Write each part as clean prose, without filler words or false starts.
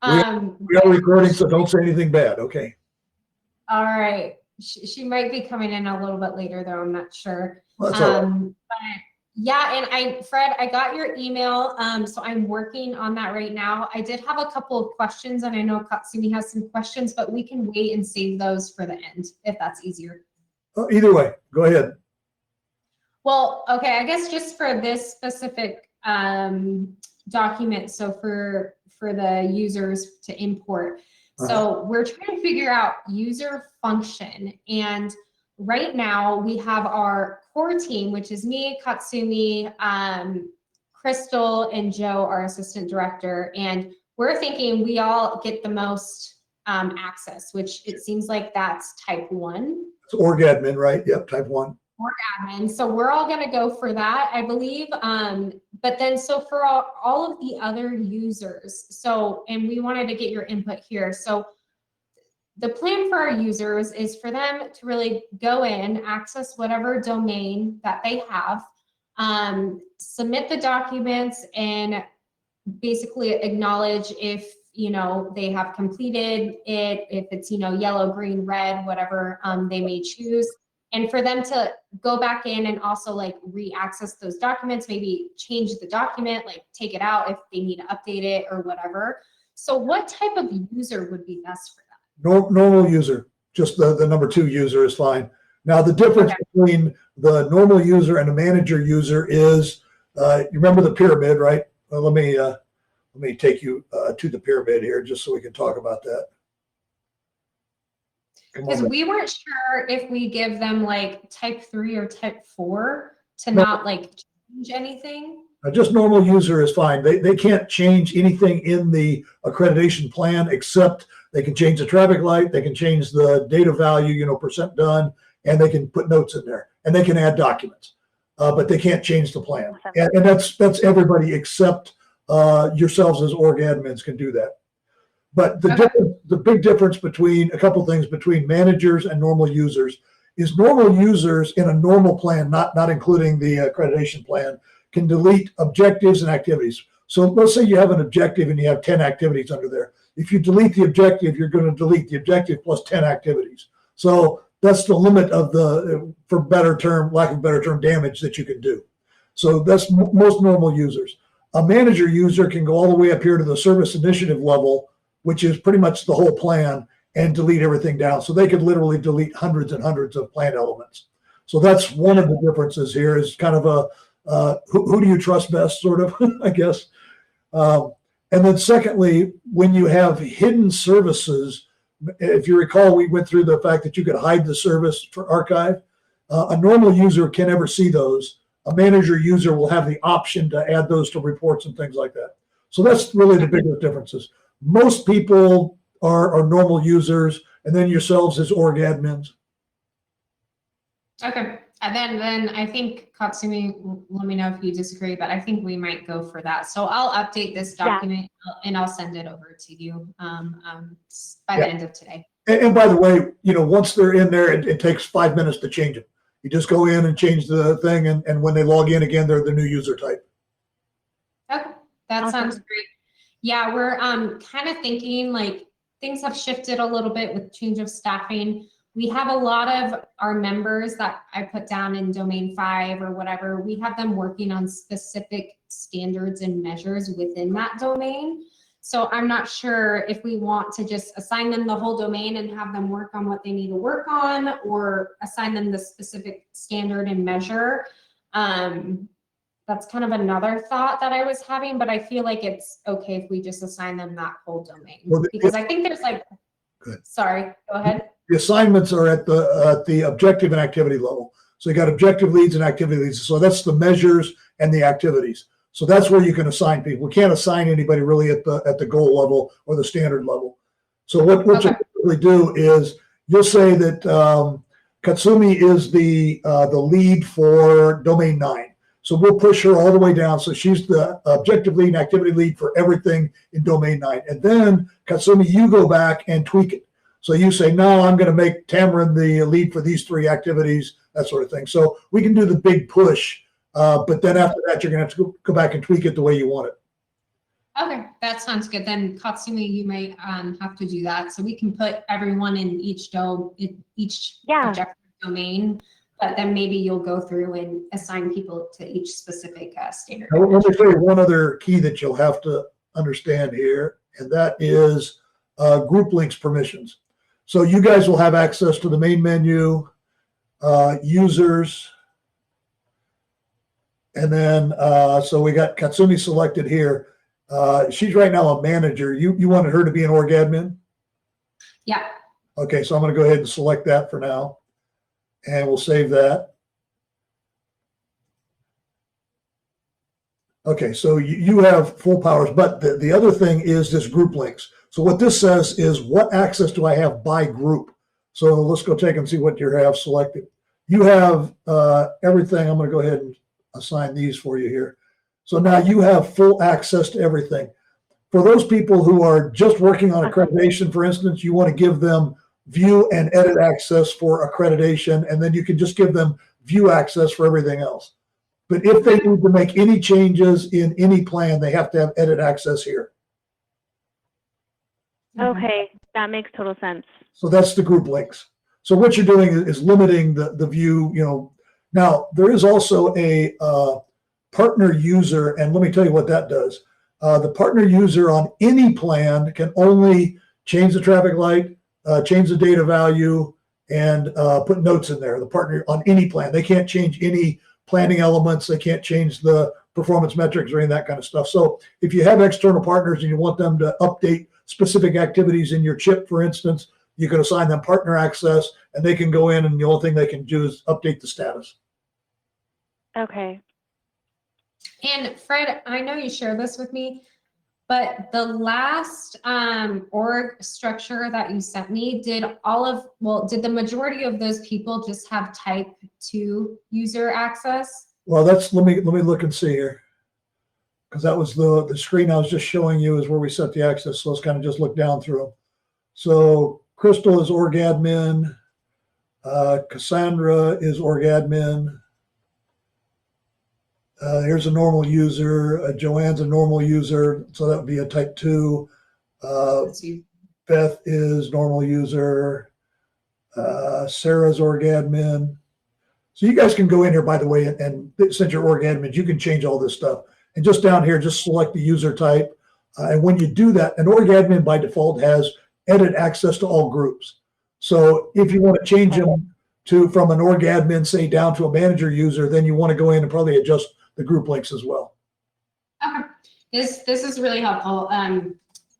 We are recording, so don't say anything bad, okay? All right. She might be coming in a little bit later, though. I'm not sure. That's all right. But yeah, and Fred, I got your email, so I'm working on that right now. I did have a couple of questions, and I know Katsumi has some questions, but we can wait and save those for the end if that's easier. Either way, go ahead. Well, okay, I guess just for this specific document, so for the users to import. So we're trying to figure out user function. And right now we have our core team, which is me, Katsumi, Crystal, and Joe, our assistant director. And we're thinking we all get the most access, which it seems like that's type 1. It's org admin, right? Yep, type 1. Org admin. So we're all going to go for that, I believe. But then, so for all of the other users, so, and we wanted to get your input here. So the plan for our users is for them to really go in, access whatever domain that they have, submit the documents, and basically acknowledge if, they have completed it, if it's, yellow, green, red, whatever they may choose. And for them to go back in and also like re-access those documents, maybe change the document, like take it out if they need to update it or whatever. So what type of user would be best for that? Normal user, just the number 2 user is fine. Now the difference between the normal user and a manager user is, you remember the pyramid, right? Well, let me take you to the pyramid here just so we can talk about that. Because we weren't sure if we give them like type 3 or type 4 to not like change anything. Just normal user is fine. They can't change anything in the accreditation plan except they can change the traffic light, they can change the data value, percent done, and they can put notes in there, and they can add documents, but they can't change the plan. And that's everybody except yourselves as org admins can do that. But the big difference between a couple things between managers and normal users is normal users in a normal plan, not including the accreditation plan, can delete objectives and activities. So let's say you have an objective and you have 10 activities under there. If you delete the objective, you're going to delete the objective plus 10 activities. So that's the limit of the, for lack of a better term, damage that you can do. So that's most normal users. A manager user can go all the way up here to the service initiative level, which is pretty much the whole plan, and delete everything down. So they could literally delete hundreds and hundreds of plan elements. So that's one of the differences here, is kind of a who do you trust best sort of, I guess. And then secondly, when you have hidden services, if you recall, we went through the fact that you could hide the service for archive. A normal user can never see those. A manager user will have the option to add those to reports and things like that. So that's really the biggest differences. Most people are normal users, and then yourselves as org admins. Okay, and then I think Katsumi, let me know if you disagree, but I think we might go for that. So I'll update this document and I'll send it over to you by the end of today. And by the way, once they're in there, it takes 5 minutes to change them. You just go in and change the thing, and when they log in again, they're the new user type. Okay, that sounds great. Yeah, we're kind of thinking like things have shifted a little bit with change of staffing. We have a lot of our members that I put down in domain 5 or whatever. We have them working on specific standards and measures within that domain. So I'm not sure if we want to just assign them the whole domain and have them work on what they need to work on, or assign them the specific standard and measure. That's kind of another thought that I was having, but I feel like it's okay if we just assign them that whole domain, because I think there's like, sorry, go ahead. The assignments are at the objective and activity level. So you got objective leads and activity leads. So that's the measures and the activities. So that's where you can assign people. We can't assign anybody really at the goal level or the standard level. So what you really do is you'll say that Katsumi is the lead for domain 9. So we'll push her all the way down. So she's the objective lead and activity lead for everything in domain 9. And then Katsumi, you go back and tweak it. So you say, no, I'm going to make Tamron the lead for these 3 activities, that sort of thing. So we can do the big push, but then after that, you're going to have to go back and tweak it the way you want it. Okay, that sounds good. Then Katsumi, you might have to do that. So we can put everyone in each objective domain, but then maybe you'll go through and assign people to each specific standard. Now, let me tell you one other key that you'll have to understand here, and that is group links permissions. So you guys will have access to the main menu, users, and then so we got Katsumi selected here. She's right now a manager. You wanted her to be an org admin? Yeah. Okay, so I'm going to go ahead and select that for now, and we'll save that. Okay, so you have full powers, but the other thing is this group links. So what this says is what access do I have by group? So let's go take and see what you have selected. You have everything. I'm going to go ahead and assign these for you here. So now you have full access to everything. For those people who are just working on accreditation, for instance, you want to give them view and edit access for accreditation, and then you can just give them view access for everything else. But if they need to make any changes in any plan, they have to have edit access here. Okay, that makes total sense. So that's the group links. So what you're doing is limiting the view, you know. Now, there is also a partner user, and let me tell you what that does. The partner user on any plan can only change the traffic light, change the data value, and put notes in there. The partner on any plan, they can't change any planning elements. They can't change the performance metrics or any of that kind of stuff. So if you have external partners and you want them to update specific activities in your chip, for instance, you can assign them partner access, and they can go in, and the only thing they can do is update the status. Okay. And Fred, I know you shared this with me, but the last org structure that you sent me, did the majority of those people just have type 2 user access? Well, let me look and see here, because that was the screen I was just showing you is where we set the access. So let's kind of just look down through them. So Crystal is org admin, Cassandra is org admin. Here's a normal user. Joanne's a normal user, so that would be a type 2. Beth is normal user. Sarah's org admin. So you guys can go in here, by the way, and since you're org admins, you can change all this stuff. And just down here, just select the user type. And when you do that, an org admin by default has edit access to all groups. So if you want to change them from an org admin, say, down to a manager user, then you want to go in and probably adjust the group links as well. Okay, this is really helpful.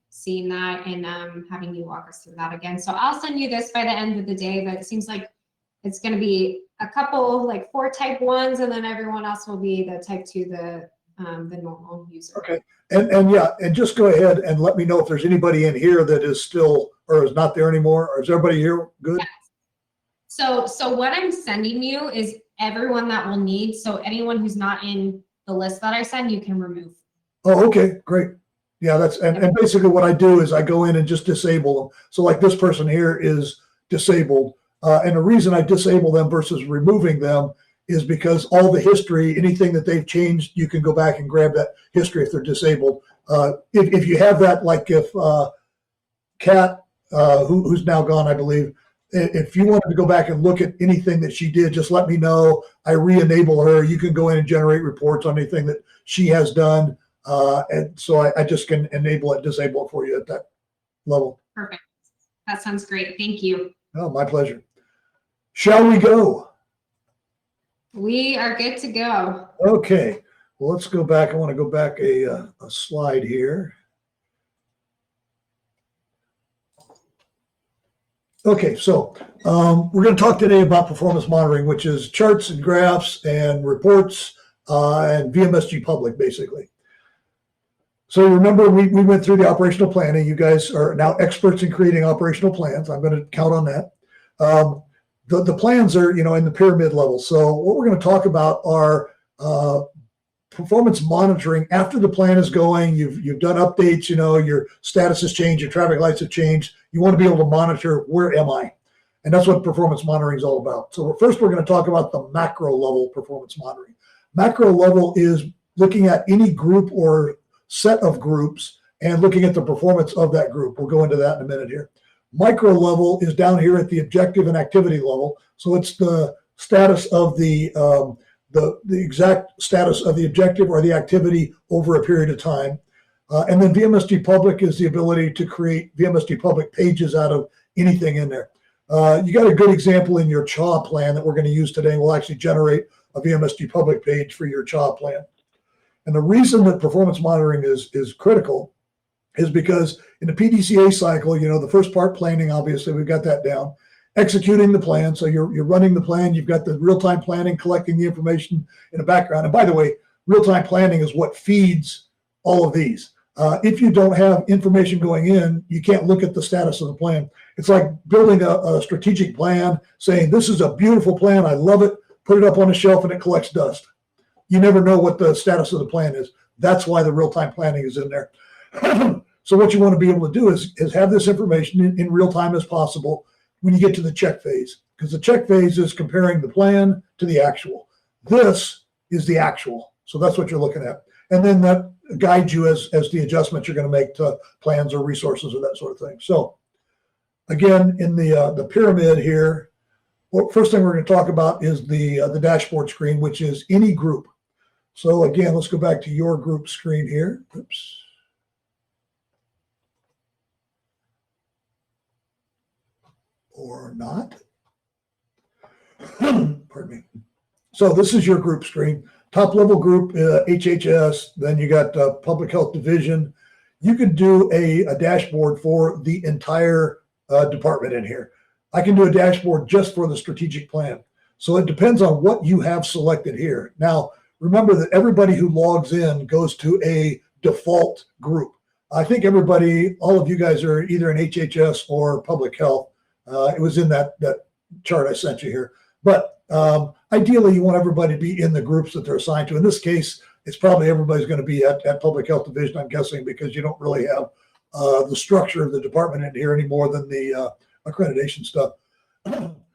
Seeing that and having you walk us through that again. So I'll send you this by the end of the day, but it seems like it's going to be a couple, like 4 type 1s, and then everyone else will be the type 2, the normal user. Okay, and yeah, and just go ahead and let me know if there's anybody in here that is still or is not there anymore, or is everybody here good? Yes. So what I'm sending you is everyone that will need. So anyone who's not in the list that I send, you can remove. Oh, okay, great. Yeah, and basically what I do is I go in and just disable them. So like this person here is disabled. And the reason I disable them versus removing them is because all the history, anything that they've changed, you can go back and grab that history if they're disabled. If you have that, like if Kat, who's now gone, I believe, if you wanted to go back and look at anything that she did, just let me know. I re-enable her. You can go in and generate reports on anything that she has done. And so I just can enable it, disable it for you at that level. Perfect. That sounds great. Thank you. Oh, my pleasure. Shall we go? We are good to go. Okay. Well, let's go back. I want to go back a slide here. Okay, so we're going to talk today about performance monitoring, which is charts and graphs and reports and VMSG public, basically. So remember, we went through the operational planning. You guys are now experts in creating operational plans. I'm going to count on that. The plans are, in the pyramid level. So what we're going to talk about are performance monitoring after the plan is going. You've done updates. Your status has changed. Your traffic lights have changed. You want to be able to monitor, where am I? And that's what performance monitoring is all about. So first, we're going to talk about the macro level performance monitoring. Macro level is looking at any group or set of groups and looking at the performance of that group. We'll go into that in a minute here. Micro level is down here at the objective and activity level. So it's the status of the exact status of the objective or the activity over a period of time. And then VMSG public is the ability to create VMSG public pages out of anything in there. You got a good example in your CHA plan that we're going to use today. We'll actually generate a VMSG public page for your CHA plan. And the reason that performance monitoring is critical is because in the PDCA cycle, the first part, planning, obviously we've got that down. Executing the plan, so you're running the plan, you've got the real-time planning, collecting the information in the background. And by the way, real-time planning is what feeds all of these. If you don't have information going in, you can't look at the status of the plan. It's like building a strategic plan, saying, this is a beautiful plan, I love it, put it up on a shelf and it collects dust. You never know what the status of the plan is. That's why the real-time planning is in there. So what you want to be able to do is have this information in real time as possible when you get to the check phase, because the check phase is comparing the plan to the actual. This is the actual. So that's what you're looking at. And then that guides you as the adjustments you're going to make to plans or resources or that sort of thing. So again, in the pyramid here, first thing we're going to talk about is the dashboard screen, which is any group. So again, let's go back to your group screen here. Oops. Or not. Pardon me. So this is your group screen. Top level group, HHS, then you got Public Health Division. You could do a dashboard for the entire department in here. I can do a dashboard just for the strategic plan. So it depends on what you have selected here. Now, remember that everybody who logs in goes to a default group. I think everybody, all of you guys are either in HHS or Public Health. It was in that chart I sent you here. But ideally, you want everybody to be in the groups that they're assigned to. In this case, it's probably everybody's going to be at Public Health Division, I'm guessing, because you don't really have the structure of the department in here any more than the accreditation stuff.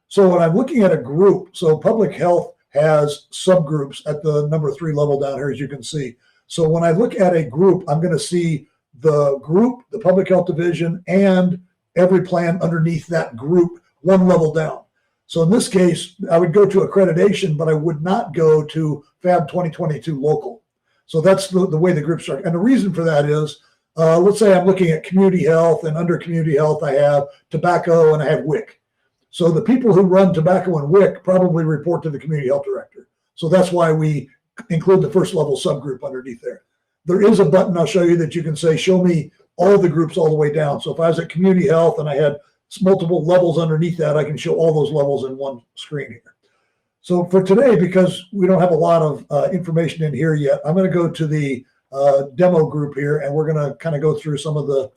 So when I'm looking at a group, so Public Health has subgroups at the number 3 level down here, as you can see. So when I look at a group, I'm going to see the group, the Public Health Division, and every plan underneath that group one level down. So in this case, I would go to accreditation, but I would not go to FAB 2022 local. So that's the way the groups are. And the reason for that is, let's say I'm looking at community health, and under community health, I have tobacco and I have WIC. So the people who run tobacco and WIC probably report to the community health director. So that's why we include the first level subgroup underneath there. There is a button I'll show you that you can say, show me all the groups all the way down. So if I was at community health and I had multiple levels underneath that, I can show all those levels in one screen here. So for today, because we don't have a lot of information in here yet, I'm going to go to the demo group here, and we're going to kind of go through some of the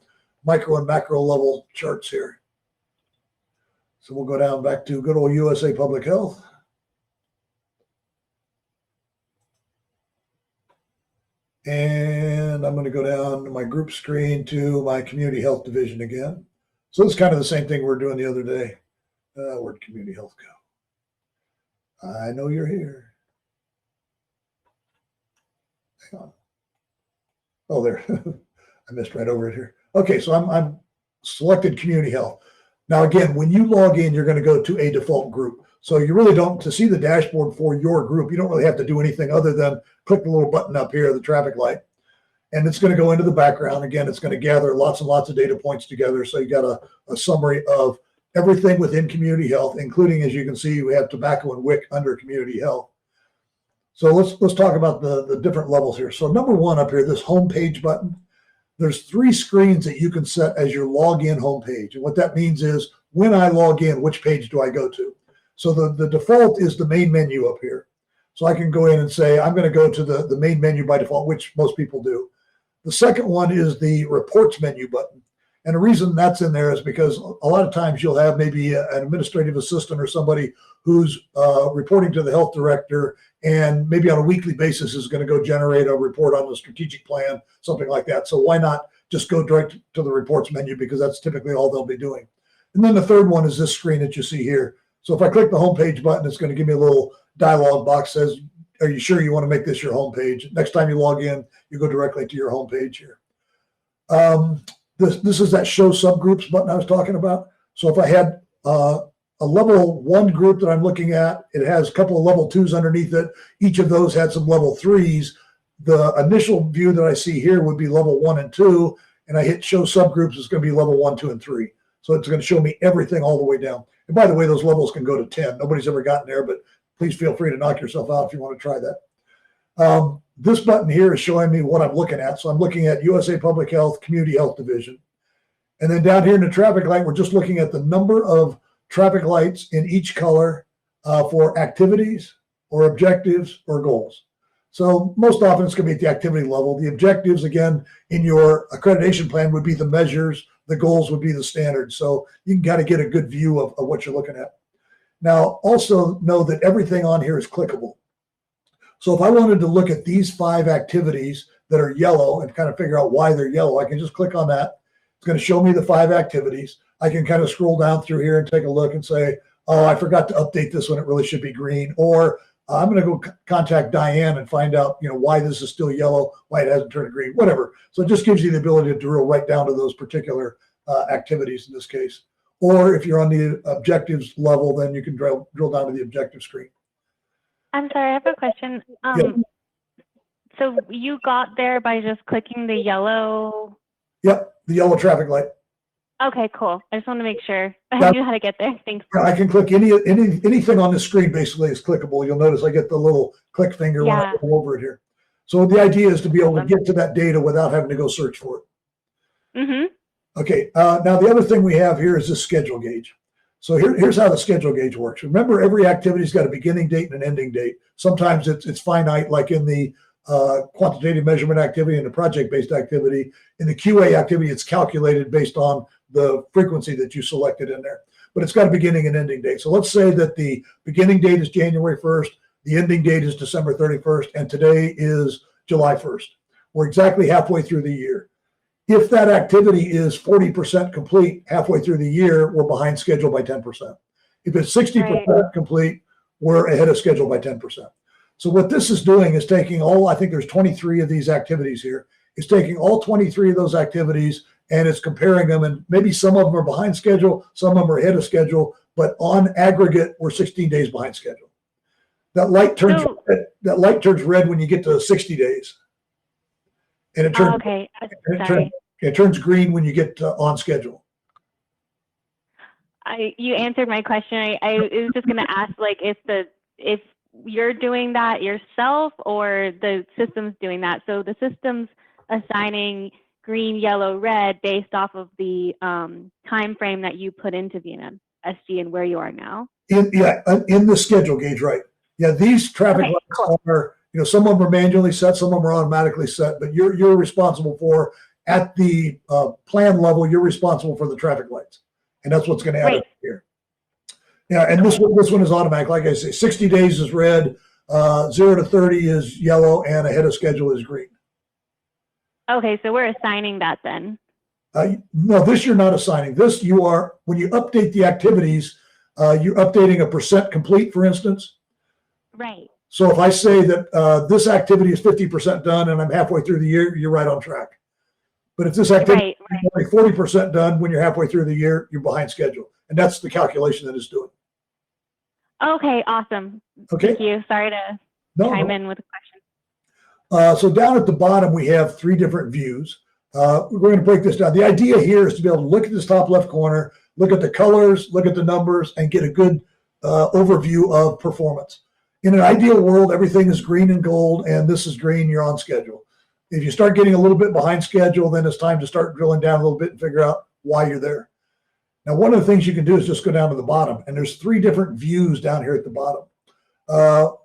micro and macro level charts here. So we'll go down back to good old USA Public Health. And I'm going to go down to my group screen to my community health division again. So it's kind of the same thing we were doing the other day. Where'd community health go? I know you're here. Hang on. Oh, there. I missed right over it here. Okay, so I'm selected community health. Now, again, when you log in, you're going to go to a default group. So you really don't, to see the dashboard for your group, you don't really have to do anything other than click the little button up here, the traffic light. And it's going to go into the background. Again, it's going to gather lots and lots of data points together. So you got a summary of everything within community health, including, as you can see, we have tobacco and WIC under community health. So let's talk about the different levels here. So number 1 up here, this home page button, there's 3 screens that you can set as your login home page. And what that means is when I log in, which page do I go to? So the default is the main menu up here. So I can go in and say, I'm going to go to the main menu by default, which most people do. The second one is the reports menu button. And the reason that's in there is because a lot of times you'll have maybe an administrative assistant or somebody who's reporting to the health director, and maybe on a weekly basis is going to go generate a report on the strategic plan, something like that. So why not just go direct to the reports menu, because that's typically all they'll be doing. And then the third one is this screen that you see here. So if I click the homepage button, it's going to give me a little dialog box that says, are you sure you want to make this your home page? Next time you log in, you go directly to your home page here. This is that show subgroups button I was talking about. So if I had a level 1 group that I'm looking at, it has a couple of level 2s underneath it. Each of those had some level 3s. The initial view that I see here would be level 1 and 2, and I hit show subgroups, it's going to be level 1, 2, and 3. So it's going to show me everything all the way down. And by the way, those levels can go to 10. Nobody's ever gotten there, but please feel free to knock yourself out if you want to try that. This button here is showing me what I'm looking at. So I'm looking at USA Public Health Community Health Division. And then down here in the traffic light, we're just looking at the number of traffic lights in each color for activities or objectives or goals. So most often it's going to be at the activity level. The objectives, again, in your accreditation plan would be the measures. The goals would be the standards. So you can kind of get a good view of what you're looking at. Now, also know that everything on here is clickable. So if I wanted to look at these 5 activities that are yellow and kind of figure out why they're yellow, I can just click on that. It's going to show me the 5 activities. I can kind of scroll down through here and take a look and say, oh, I forgot to update this one. It really should be green. Or I'm going to go contact Diane and find out, why this is still yellow, why it hasn't turned green, whatever. So it just gives you the ability to drill right down to those particular activities in this case. Or if you're on the objectives level, then you can drill down to the objective screen. I'm sorry, I have a question. Yep. So you got there by just clicking the yellow? Yep, the yellow traffic light. Okay, cool. I just want to make sure I Yep. knew how to get there. Thanks. I can click anything on the screen basically is clickable. You'll notice I get the little click finger when I go over it here. So the idea is to be able to get to that data without having to go search for it. Mm-hmm. Okay, now the other thing we have here is this schedule gauge. So here's how the schedule gauge works. Remember, every activity's got a beginning date and an ending date. Sometimes it's finite, like in the quantitative measurement activity and the project-based activity. In the QA activity, it's calculated based on the frequency that you selected in there. But it's got a beginning and ending date. So let's say that the beginning date is January 1st, the ending date is December 31st, and today is July 1st. We're exactly halfway through the year. If that activity is 40% complete halfway through the year, we're behind schedule by 10%. If it's 60% complete, we're ahead of schedule by 10%. So what this is doing is taking I think there's 23 of these activities here. It's taking all 23 of those activities and it's comparing them, and maybe some of them are behind schedule, some of them are ahead of schedule, but on aggregate, we're 16 days behind schedule. That light turns red when you get to 60 days. And it turns, it turns green when you get on schedule. You answered my question. I was just going to ask, like, if you're doing that yourself or the system's doing that. So the system's assigning green, yellow, red based off of the time frame that you put into VMSG and where you are now. In the schedule gauge, right? Yeah, these traffic lights are, some of them are manually set, some of them are automatically set, but you're responsible for, at the plan level, you're responsible for the traffic lights. And that's what's going to add up here. Yeah, and this one is automatic. Like I say, 60 days is red, 0 to 30 is yellow, and ahead of schedule is green. Okay, so we're assigning that then. No, this you're not assigning. This you are, when you update the activities, you're updating a percent complete, for instance. Right. So if I say that this activity is 50% done and I'm halfway through the year, you're right on track. But if this activity is only 40% done when you're halfway through the year, you're behind schedule. And that's the calculation that it's doing. Okay, awesome. Okay. Thank you. Sorry to chime in with a question. So down at the bottom, we have 3 different views. We're going to break this down. The idea here is to be able to look at this top left corner, look at the colors, look at the numbers, and get a good overview of performance. In an ideal world, everything is green and gold, and this is green, you're on schedule. If you start getting a little bit behind schedule, then it's time to start drilling down a little bit and figure out why you're there. Now, one of the things you can do is just go down to the bottom, and there's 3 different views down here at the bottom.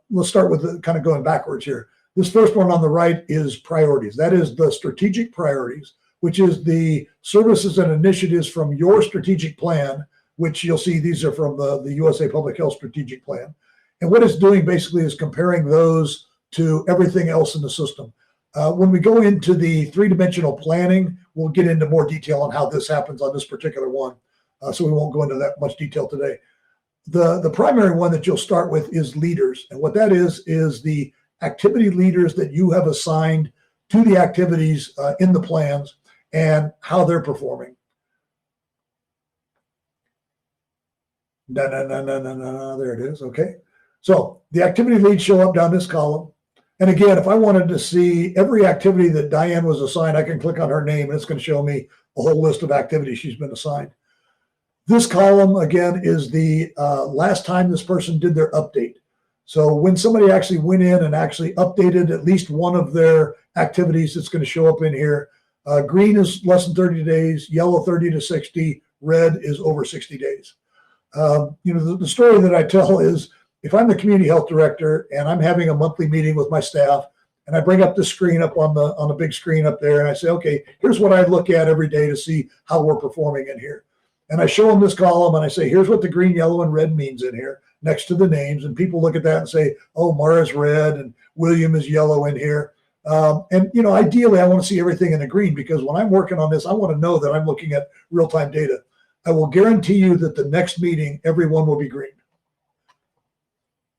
Let's start with kind of going backwards here. This first one on the right is priorities. That is the strategic priorities, which is the services and initiatives from your strategic plan, which you'll see these are from the USA Public Health Strategic Plan. And what it's doing basically is comparing those to everything else in the system. When we go into the 3-dimensional planning, we'll get into more detail on how this happens on this particular one. So we won't go into that much detail today. The primary one that you'll start with is leaders. And what that is the activity leaders that you have assigned to the activities in the plans and how they're performing. No, there it is. Okay. So the activity leads show up down this column. And again, if I wanted to see every activity that Diane was assigned, I can click on her name and it's going to show me a whole list of activities she's been assigned. This column, again, is the last time this person did their update. So when somebody actually went in and actually updated at least one of their activities, it's going to show up in here. Green is less than 30 days, yellow 30 to 60, red is over 60 days. The story that I tell is if I'm the community health director and I'm having a monthly meeting with my staff and I bring up the screen up on the big screen up there and I say, okay, here's what I look at every day to see how we're performing in here. And I show them this column and I say, here's what the green, yellow, and red means in here next to the names. And people look at that and say, oh, Mara's red and William is yellow in here. Ideally, I want to see everything in the green because when I'm working on this, I want to know that I'm looking at real-time data. I will guarantee you that the next meeting, everyone will be green.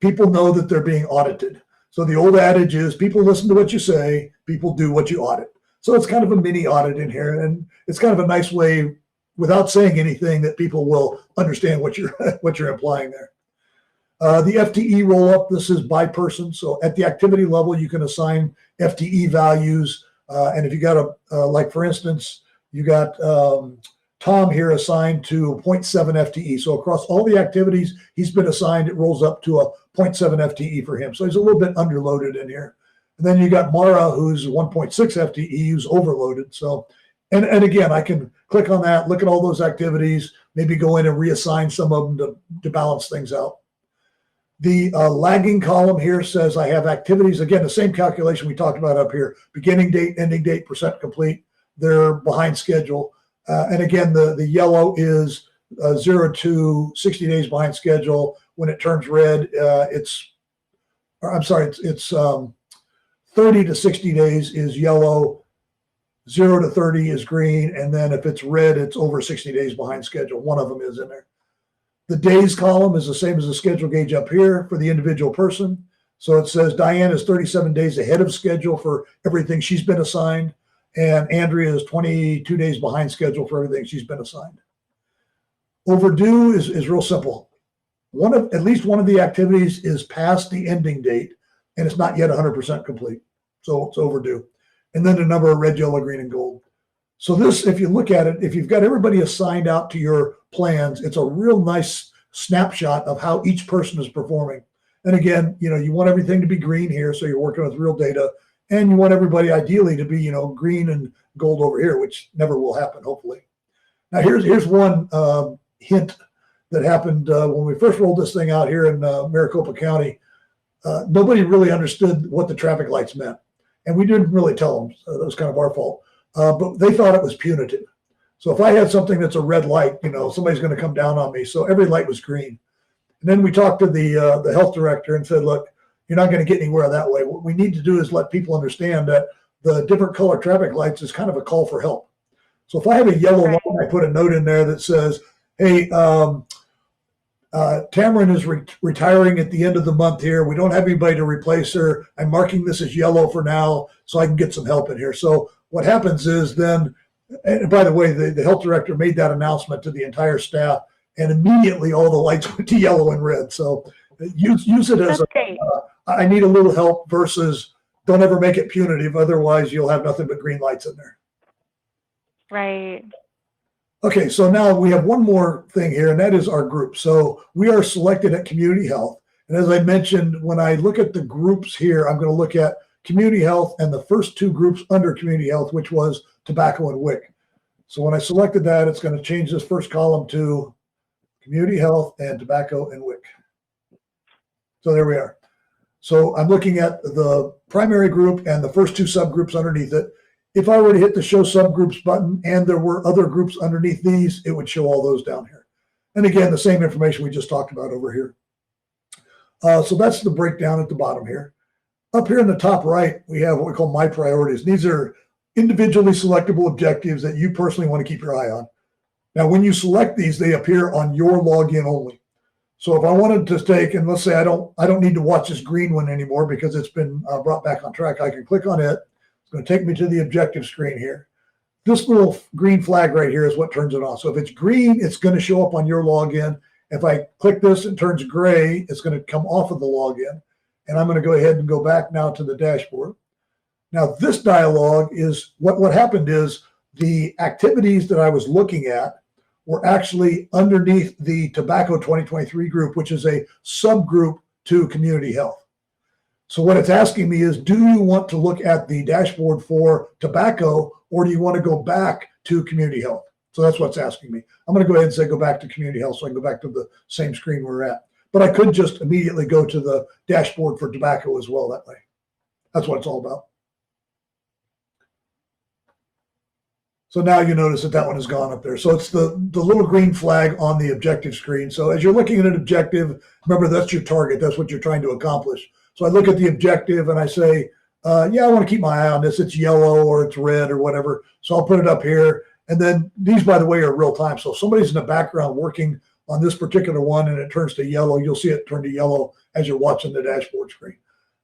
People know that they're being audited. So the old adage is people listen to what you say, people do what you audit. So it's kind of a mini audit in here. And it's kind of a nice way, without saying anything, that people will understand what you're implying there. The FTE roll up, this is by person. So at the activity level, you can assign FTE values. And if you got like for instance, you got Tom here assigned to 0.7 FTE. So across all the activities he's been assigned, it rolls up to a 0.7 FTE for him. So he's a little bit underloaded in here. And then you got Mara, who's 1.6 FTE, who's overloaded. So, and again, I can click on that, look at all those activities, maybe go in and reassign some of them to balance things out. The lagging column here says I have activities. Again, the same calculation we talked about up here, beginning date, ending date, % complete. They're behind schedule. And again, the yellow is 0 to 60 days behind schedule. When it turns red, it's 30 to 60 days is yellow, 0 to 30 is green, and then if it's red, it's over 60 days behind schedule. One of them is in there. The days column is the same as the schedule gauge up here for the individual person. So it says Diane is 37 days ahead of schedule for everything she's been assigned, and Andrea is 22 days behind schedule for everything she's been assigned. Overdue is real simple. At least one of the activities is past the ending date, and it's not yet 100% complete. So it's overdue. And then the number of red, yellow, green, and gold. So this, if you look at it, if you've got everybody assigned out to your plans, it's a real nice snapshot of how each person is performing. And again, you want everything to be green here, so you're working with real data, and you want everybody ideally to be, green and gold over here, which never will happen, hopefully. Now here's one hint that happened when we first rolled this thing out here in Maricopa County. Nobody really understood what the traffic lights meant, and we didn't really tell them. So that was kind of our fault. But they thought it was punitive. So if I had something that's a red light, somebody's going to come down on me. So every light was green. And then we talked to the health director and said, look, you're not going to get anywhere that way. What we need to do is let people understand that the different color traffic lights is kind of a call for help. So if I have a yellow light, I put a note in there that says, hey, Tamron is retiring at the end of the month here. We don't have anybody to replace her. I'm marking this as yellow for now so I can get some help in here. So what happens is then, and by the way, the health director made that announcement to the entire staff, and immediately all the lights went to yellow and red. So use it as I need a little help versus don't ever make it punitive. Otherwise, you'll have nothing but green lights in there. Right. Okay, so now we have one more thing here, and that is our group. So we are selected at community health. And as I mentioned, when I look at the groups here, I'm going to look at community health and the first two groups under community health, which was tobacco and WIC. So when I selected that, it's going to change this first column to community health and tobacco and WIC. So there we are. So I'm looking at the primary group and the first two subgroups underneath it. If I were to hit the show subgroups button and there were other groups underneath these, it would show all those down here. And again, the same information we just talked about over here. So that's the breakdown at the bottom here. Up here in the top right, we have what we call My Priorities. These are individually selectable objectives that you personally want to keep your eye on. Now, when you select these, they appear on your login only. So if I wanted to take, and let's say I don't need to watch this green one anymore because it's been brought back on track, I can click on it. It's going to take me to the objective screen here. This little green flag right here is what turns it on. So if it's green, it's going to show up on your login. If I click this, it turns gray, it's going to come off of the login. And I'm going to go ahead and go back now to the dashboard. Now this dialog is, what happened is the activities that I was looking at were actually underneath the Tobacco 2023 group, which is a subgroup to community health. So what it's asking me is, do you want to look at the dashboard for tobacco, or do you want to go back to community health? So that's what's asking me. I'm going to go ahead and say go back to community health so I can go back to the same screen we're at. But I could just immediately go to the dashboard for tobacco as well that way. That's what it's all about. So now you notice that that one has gone up there. So it's the little green flag on the objective screen. So as you're looking at an objective, remember that's your target. That's what you're trying to accomplish. So I look at the objective and I say, yeah, I want to keep my eye on this. It's yellow or it's red or whatever. So I'll put it up here. And then these, by the way, are real time. So if somebody's in the background working on this particular one and it turns to yellow, you'll see it turn to yellow as you're watching the dashboard screen.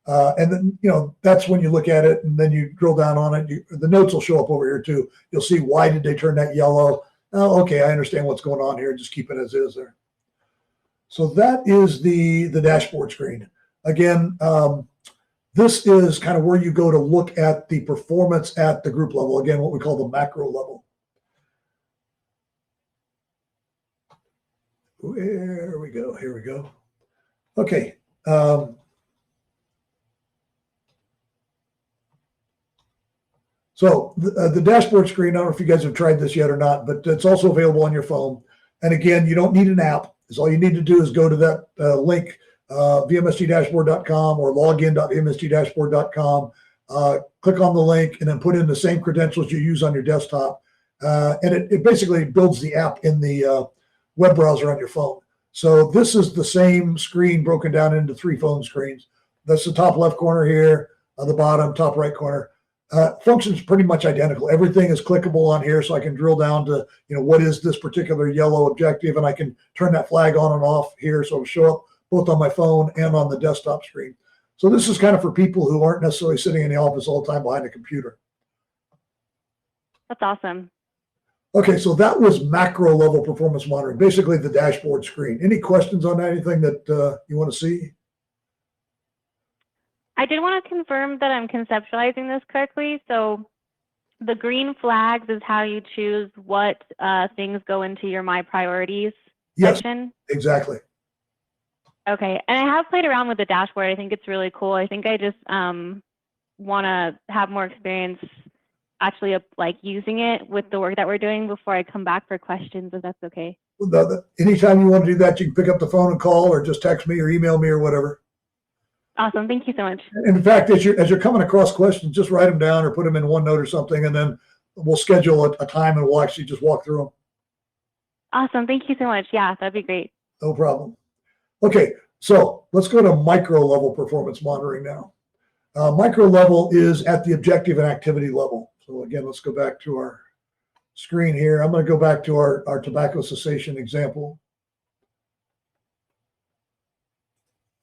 And then, you know, that's when you look at it and then you drill down on it. The notes will show up over here too. You'll see, why did they turn that yellow? Oh, okay, I understand what's going on here. Just keep it as is there. So that is the dashboard screen. Again, this is kind of where you go to look at the performance at the group level. Again, what we call the macro level. There we go. Here we go. Okay. So the dashboard screen, I don't know if you guys have tried this yet or not, but it's also available on your phone. And again, you don't need an app. All you need to do is go to that link, vmsgdashboard.com or login.vmsgdashboard.com. Click on the link and then put in the same credentials you use on your desktop. And it basically builds the app in the web browser on your phone. So this is the same screen broken down into 3 phone screens. That's the top left corner here, the bottom, top right corner. Functions pretty much identical. Everything is clickable on here, so I can drill down to, you know, what is this particular yellow objective, and I can turn that flag on and off here, so it'll show up both on my phone and on the desktop screen. So this is kind of for people who aren't necessarily sitting in the office all the time behind a computer. That's awesome. Okay, so that was macro level performance monitoring, basically the dashboard screen. Any questions on anything that you want to see? I did want to confirm that I'm conceptualizing this correctly. So the green flags is how you choose what things go into your My Priorities section? Yes, exactly. Okay, and I have played around with the dashboard. I think it's really cool. I think I just want to have more experience actually like using it with the work that we're doing before I come back for questions, if that's okay. Anytime you want to do that, you can pick up the phone and call or just text me or email me or whatever. Awesome. Thank you so much. In fact, as you're coming across questions, just write them down or put them in OneNote or something, and then we'll schedule a time and we'll actually just walk through them. Awesome. Thank you so much. Yeah, that'd be great. No problem. Okay, so let's go to micro level performance monitoring now. Micro level is at the objective and activity level. So again, let's go back to our screen here. I'm going to go back to our tobacco cessation example.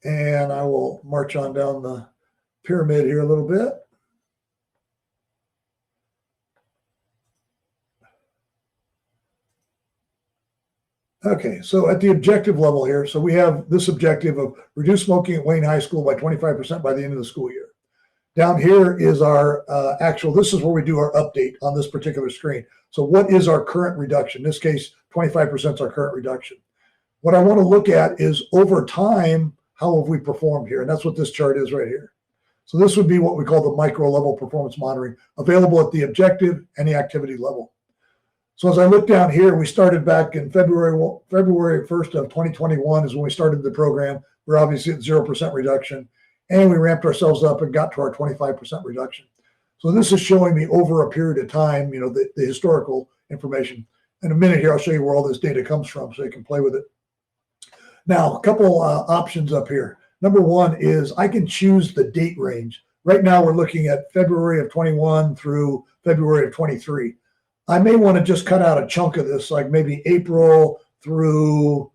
And I will march on down the pyramid here a little bit. Okay, so at the objective level here, so we have this objective of reduce smoking at Wayne High School by 25% by the end of the school year. Down here is our actual, this is where we do our update on this particular screen. So what is our current reduction? In this case, 25% is our current reduction. What I want to look at is over time, how have we performed here? And that's what this chart is right here. So this would be what we call the micro level performance monitoring, available at the objective and the activity level. So as I look down here, we started back in February 1st of 2021 is when we started the program. We're obviously at 0% reduction, and we ramped ourselves up and got to our 25% reduction. So this is showing me over a period of time, you know, the historical information. In a minute here, I'll show you where all this data comes from so you can play with it. Now, a couple options up here. Number one is I can choose the date range. Right now, we're looking at February of 21 through February of 23. I may want to just cut out a chunk of this, like maybe April through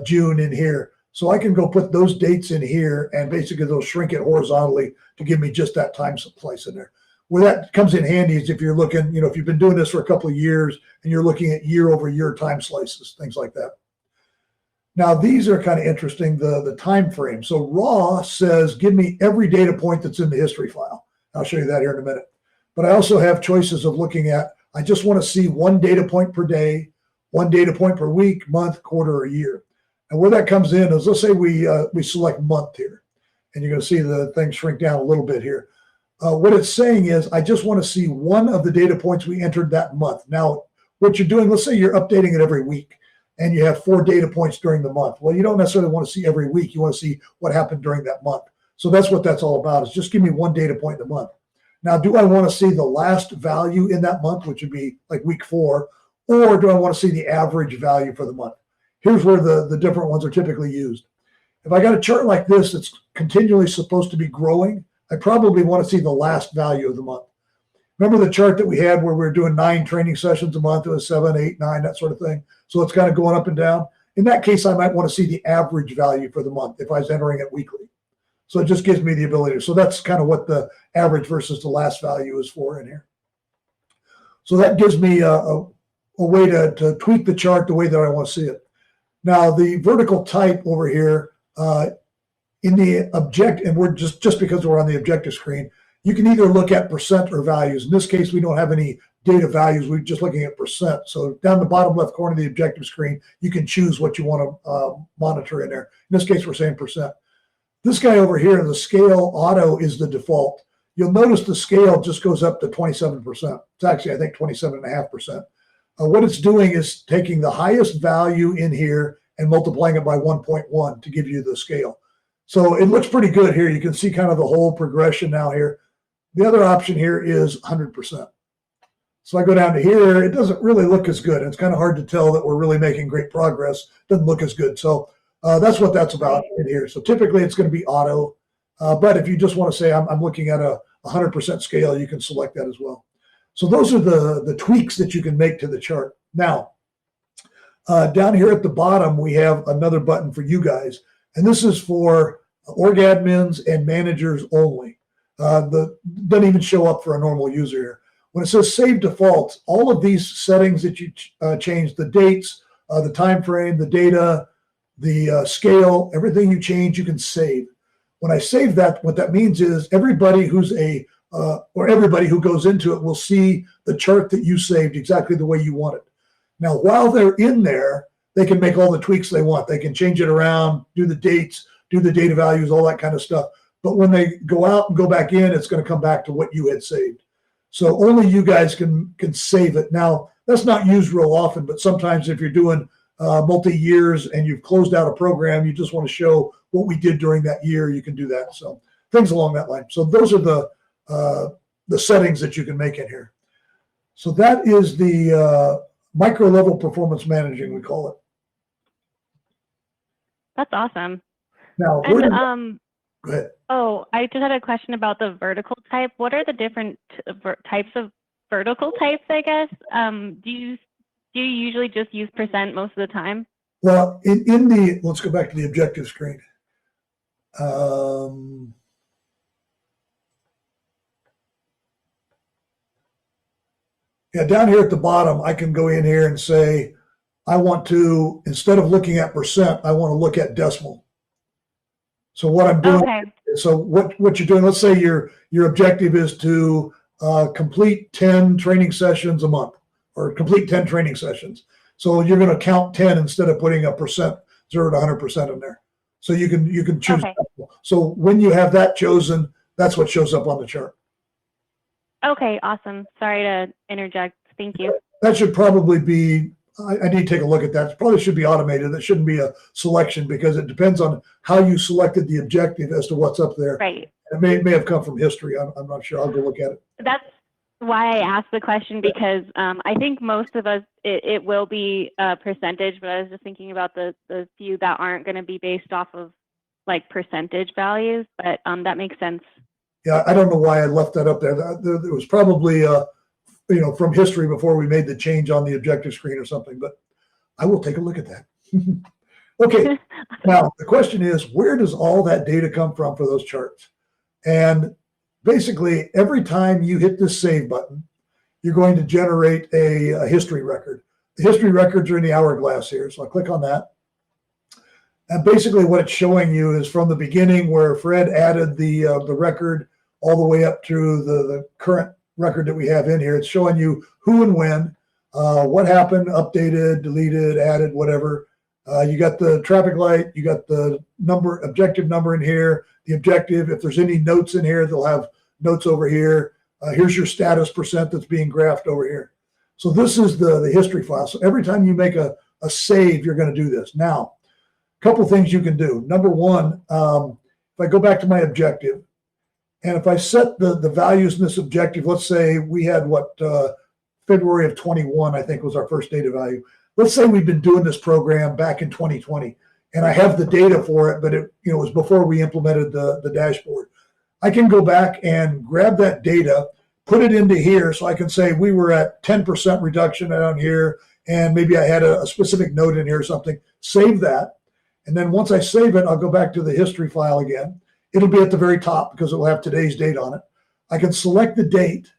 June in here. So I can go put those dates in here, and basically they'll shrink it horizontally to give me just that time slice in there. Where that comes in handy is if you're looking, if you've been doing this for a couple of years and you're looking at year-over-year time slices, things like that. Now, these are kind of interesting, the time frame. So raw says, give me every data point that's in the history file. I'll show you that here in a minute. But I also have choices of looking at, I just want to see one data point per day, one data point per week, month, quarter, or year. And where that comes in is, let's say we select month here, and you're going to see the thing shrink down a little bit here. What it's saying is, I just want to see one of the data points we entered that month. Now, what you're doing, let's say you're updating it every week, and you have 4 data points during the month. Well, you don't necessarily want to see every week. You want to see what happened during that month. So that's what that's all about, is just give me one data point in the month. Now, do I want to see the last value in that month, which would be like week 4, or do I want to see the average value for the month? Here's where the different ones are typically used. If I got a chart like this that's continually supposed to be growing, I probably want to see the last value of the month. Remember the chart that we had where we were doing 9 training sessions a month? It was 7, 8, 9, that sort of thing. So it's kind of going up and down. In that case, I might want to see the average value for the month if I was entering it weekly. So it just gives me the ability. So that's kind of what the average versus the last value is for in here. So that gives me a way to tweak the chart the way that I want to see it. Now, the vertical type over here in the object, and we're just because we're on the objective screen, you can either look at percent or values. In this case, we don't have any data values. We're just looking at percent. So down the bottom left corner of the objective screen, you can choose what you want to monitor in there. In this case, we're saying percent. This guy over here, the scale auto is the default. You'll notice the scale just goes up to 27%. It's actually, I think, 27.5%. What it's doing is taking the highest value in here and multiplying it by 1.1 to give you the scale. So it looks pretty good here. You can see kind of the whole progression now here. The other option here is 100%. So I go down to here, it doesn't really look as good. It's kind of hard to tell that we're really making great progress. Doesn't look as good. So that's what that's about in here. So typically it's going to be auto. But if you just want to say I'm looking at a 100% scale, you can select that as well. So those are the tweaks that you can make to the chart. Now, down here at the bottom, we have another button for you guys. And this is for org admins and managers only. Doesn't even show up for a normal user here. When it says save defaults, all of these settings that you change, the dates, the time frame, the data, the scale, everything you change, you can save. When I save that, what that means is everybody who's or everybody who goes into it will see the chart that you saved exactly the way you want it. Now, while they're in there, they can make all the tweaks they want. They can change it around, do the dates, do the data values, all that kind of stuff. But when they go out and go back in, it's going to come back to what you had saved. So only you guys can save it. Now, that's not used real often, but sometimes if you're doing multi-years and you've closed out a program, you just want to show what we did during that year, you can do that. So things along that line. So those are the settings that you can make in here. So that is the micro level performance managing, we call it. That's awesome. Now, and, go ahead. Oh, I just had a question about the vertical type. What are the different types of vertical types, I guess? Do you usually just use percent most of the time? Well, let's go back to the objective screen. Yeah, down here at the bottom, I can go in here and say, I want to, instead of looking at percent, I want to look at decimal. So what I'm doing, so what you're doing, let's say your objective is to complete 10 training sessions a month, or complete 10 training sessions. So you're going to count 10 instead of putting a percent, 0 to 100% in there. So you can choose. Okay. So when you have that chosen, that's what shows up on the chart. Okay, awesome. Sorry to interject. Thank you. That should probably be, I need to take a look at that. It probably should be automated. That shouldn't be a selection because it depends on how you selected the objective as to what's up there. Right. It may have come from history. I'm not sure. I'll go look at it. That's why I asked the question, because I think most of us, it will be a percentage, but I was just thinking about the few that aren't going to be based off of like percentage values, but that makes sense. Yeah, I don't know why I left that up there. There was probably, from history before we made the change on the objective screen or something, but I will take a look at that. Okay, now the question is, where does all that data come from for those charts? And basically, every time you hit this save button, you're going to generate a history record. The history records are in the hourglass here, so I'll click on that. And basically what it's showing you is from the beginning where Fred added the record all the way up to the current record that we have in here. It's showing you who and when, what happened, updated, deleted, added, whatever. You got the traffic light, you got the number, objective number in here, the objective. If there's any notes in here, they'll have notes over here. Here's your status percent that's being graphed over here. So this is the history file. So every time you make a save, you're going to do this. Now, a couple things you can do. Number one, if I go back to my objective, and if I set the values in this objective, let's say we had February of 21, I think was our first data value. Let's say we've been doing this program back in 2020, and I have the data for it, but it was before we implemented the dashboard. I can go back and grab that data, put it into here, so I can say we were at 10% reduction down here, and maybe I had a specific note in here or something. Save that, and then once I save it, I'll go back to the history file again. It'll be at the very top because it will have today's date on it. I can select the date,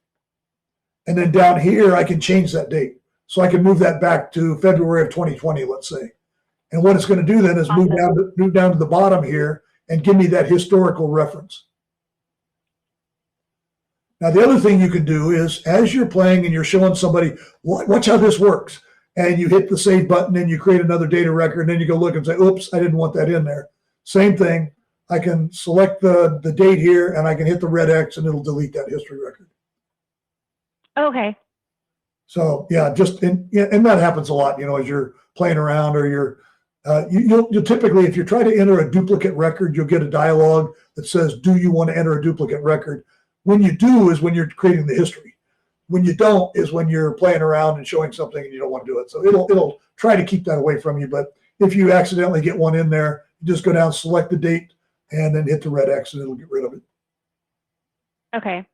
and then down here I can change that date. So I can move that back to February of 2020, let's say. And what it's going to do then is move down to the bottom here and give me that historical reference. Now, the other thing you can do is as you're playing and you're showing somebody, watch how this works. And you hit the save button and you create another data record, and then you go look and say, oops, I didn't want that in there. Same thing. I can select the date here and I can hit the red X and it'll delete that history record. Okay. So yeah, and that happens a lot, as you're playing around, or you'll typically, if you try to enter a duplicate record, you'll get a dialog that says, do you want to enter a duplicate record? When you do is when you're creating the history. When you don't is when you're playing around and showing something and you don't want to do it. So it'll try to keep that away from you. But if you accidentally get one in there, you just go down, select the date, and then hit the red X and it'll get rid of it. Okay.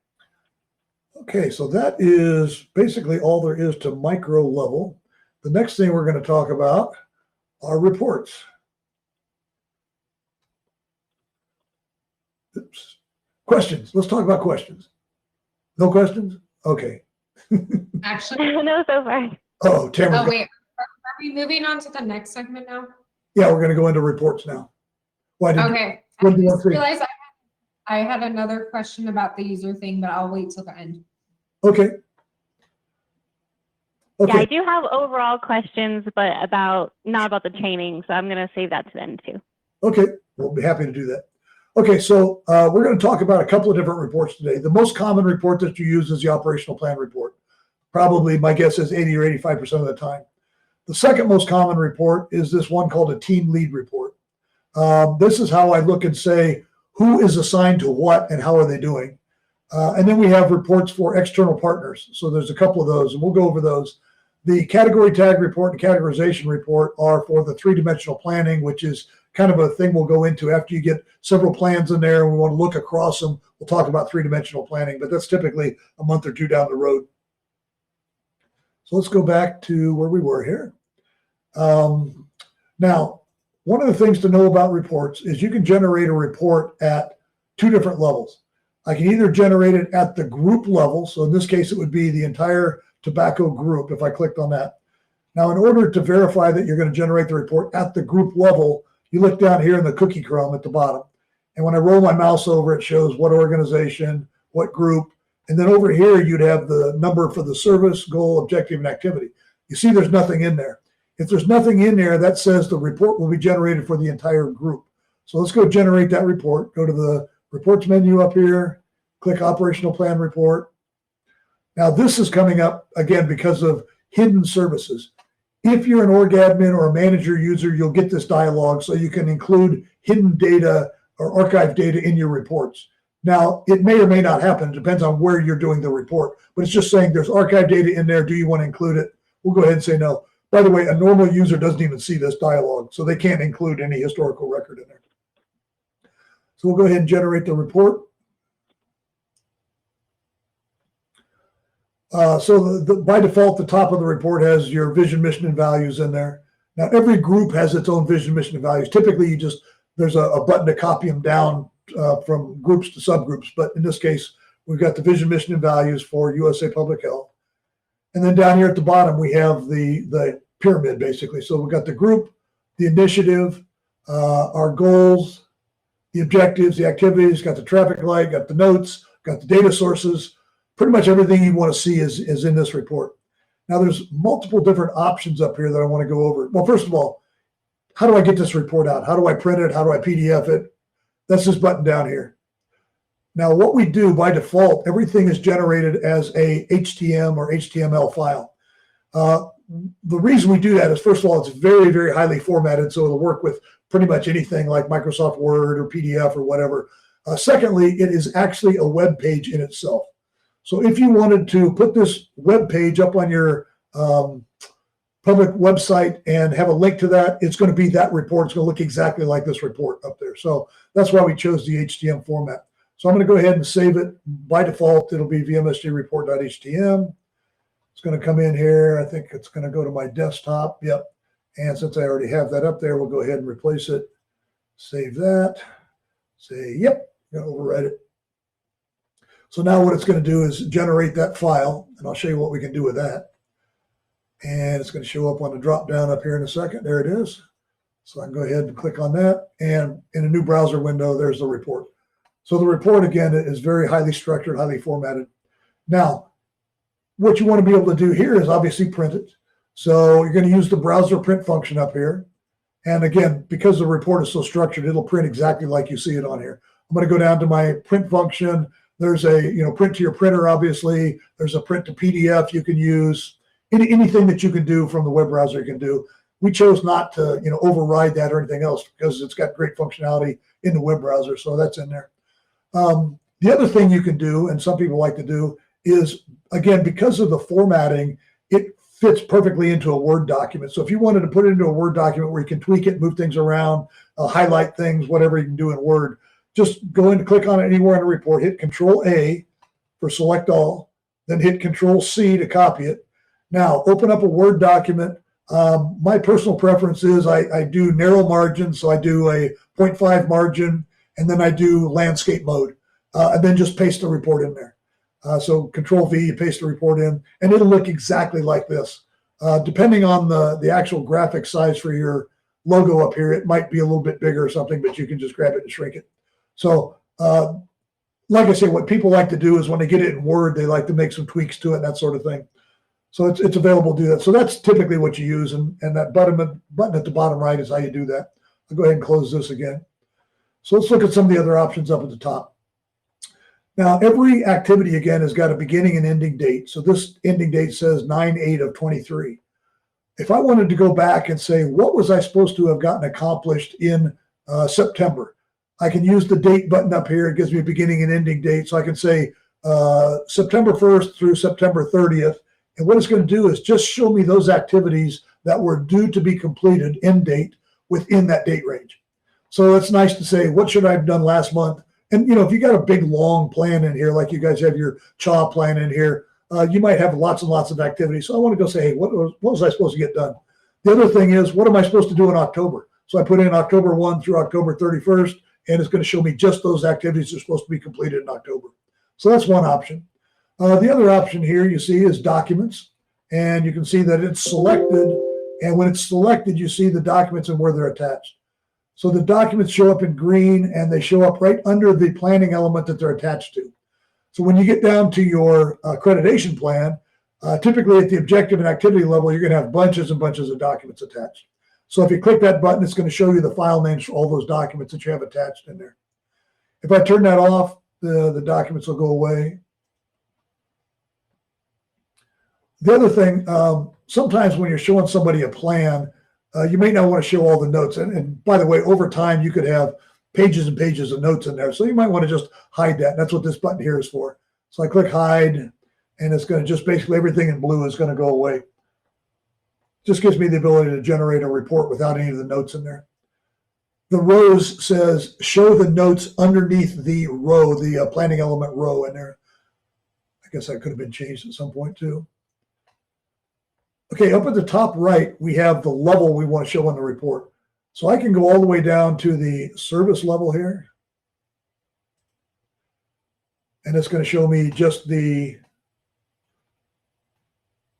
Okay, so that is basically all there is to micro level. The next thing we're going to talk about are reports. Oops. Questions. Let's talk about questions. No questions? Okay. Actually, No, so far. Oh, Tamara. oh wait, are we moving on to the next segment now? Yeah, we're going to go into reports now. Why did Okay. what I do you want just to say? realized I had another question about the user thing, but I'll wait till the end. Okay. Yeah, I Okay. do have overall questions, but not about the training, so I'm going to save that to the end too. Okay. We'll be happy to do that. Okay, so we're going to talk about a couple of different reports today. The most common report that you use is the operational plan report. Probably, my guess is 80 or 85% of the time. The second most common report is this one called a team lead report. This is how I look and say, who is assigned to what and how are they doing? And then we have reports for external partners. So there's a couple of those, and we'll go over those. The category tag report and categorization report are for the three-dimensional planning, which is kind of a thing we'll go into after you get several plans in there and we want to look across them. We'll talk about three-dimensional planning, but that's typically a month or two down the road. So let's go back to where we were here. Now, one of the things to know about reports is you can generate a report at two different levels. I can either generate it at the group level. So in this case, it would be the entire tobacco group if I clicked on that. Now, in order to verify that you're going to generate the report at the group level, you look down here in the cookie crumb at the bottom. And when I roll my mouse over, it shows what organization, what group. And then over here, you'd have the number for the service, goal, objective, and activity. You see there's nothing in there. If there's nothing in there, that says the report will be generated for the entire group. So let's go generate that report. Go to the reports menu up here, click operational plan report. Now this is coming up again because of hidden services. If you're an org admin or a manager user, you'll get this dialog so you can include hidden data or archive data in your reports. Now, it may or may not happen. It depends on where you're doing the report, but it's just saying there's archive data in there. Do you want to include it? We'll go ahead and say no. By the way, a normal user doesn't even see this dialog, so they can't include any historical record in there. So we'll go ahead and generate the report. So by default, the top of the report has your vision, mission, and values in there. Now, every group has its own vision, mission, and values. Typically, there's a button to copy them down from groups to subgroups. But in this case, we've got the vision, mission, and values for USA Public Health. And then down here at the bottom, we have the pyramid, basically. So we've got the group, the initiative, our goals, the objectives, the activities, got the traffic light, got the notes, got the data sources. Pretty much everything you want to see is in this report. Now, there's multiple different options up here that I want to go over. Well, first of all, how do I get this report out? How do I print it? How do I PDF it? That's this button down here. Now, what we do by default, everything is generated as a HTML or HTML file. The reason we do that is, first of all, it's very, very highly formatted, so it'll work with pretty much anything like Microsoft Word or PDF or whatever. Secondly, it is actually a web page in itself. So if you wanted to put this web page up on your public website and have a link to that, it's going to be that report. It's going to look exactly like this report up there. So that's why we chose the HTML format. So I'm going to go ahead and save it. By default, it'll be VMSG report.htm. It's going to come in here. I think it's going to go to my desktop. Yep. And since I already have that up there, we'll go ahead and replace it. Save that. Say, yep, going to overwrite it. So now what it's going to do is generate that file, and I'll show you what we can do with that. And it's going to show up on the drop down up here in a second. There it is. So I can go ahead and click on that. And in a new browser window, there's the report. So the report, again, is very highly structured, highly formatted. Now, what you want to be able to do here is obviously print it. So you're going to use the browser print function up here. And again, because the report is so structured, it'll print exactly like you see it on here. I'm going to go down to my print function. There's a, print to your printer, obviously. There's a print to PDF you can use. Anything that you can do from the web browser you can do. We chose not to, override that or anything else because it's got great functionality in the web browser. So that's in there. The other thing you can do, and some people like to do, is, again, because of the formatting, it fits perfectly into a Word document. So if you wanted to put it into a Word document where you can tweak it, move things around, highlight things, whatever you can do in Word, just go in and click on it anywhere in the report, hit Control-A for select all, then hit Control-C to copy it. Now, open up a Word document. My personal preference is I do narrow margins, so I do a 0.5 margin, and then I do landscape mode, and then just paste the report in there. So Control-V, you paste the report in, and it'll look exactly like this. Depending on the actual graphic size for your logo up here, it might be a little bit bigger or something, but you can just grab it and shrink it. So, like I say, what people like to do is when they get it in Word, they like to make some tweaks to it and that sort of thing. So it's available to do that. So that's typically what you use, and that button at the bottom right is how you do that. I'll go ahead and close this again. So let's look at some of the other options up at the top. Now, every activity, again, has got a beginning and ending date. So this ending date says 9/8/23. If I wanted to go back and say, what was I supposed to have gotten accomplished in September? I can use the date button up here. It gives me a beginning and ending date. So I can say September 1st through September 30th. And what it's going to do is just show me those activities that were due to be completed end date within that date range. So it's nice to say, what should I have done last month? And, if you got a big, long plan in here, like you guys have your CHA plan in here, you might have lots and lots of activities. So I want to go say, hey, what was I supposed to get done? The other thing is, what am I supposed to do in October? So I put in October 1 through October 31st, and it's going to show me just those activities that are supposed to be completed in October. So that's one option. The other option here you see is documents, and you can see that it's selected. And when it's selected, you see the documents and where they're attached. So the documents show up in green, and they show up right under the planning element that they're attached to. So when you get down to your accreditation plan, typically at the objective and activity level, you're going to have bunches and bunches of documents attached. So if you click that button, it's going to show you the file names for all those documents that you have attached in there. If I turn that off, the documents will go away. The other thing, sometimes when you're showing somebody a plan, you may not want to show all the notes. And by the way, over time, you could have pages and pages of notes in there. So you might want to just hide that. That's what this button here is for. So I click hide, and it's going to just basically everything in blue is going to go away. Just gives me the ability to generate a report without any of the notes in there. The rows says show the notes underneath the row, the planning element row in there. I guess that could have been changed at some point too. Okay, up at the top right, we have the level we want to show on the report. So I can go all the way down to the service level here. And it's going to show me just the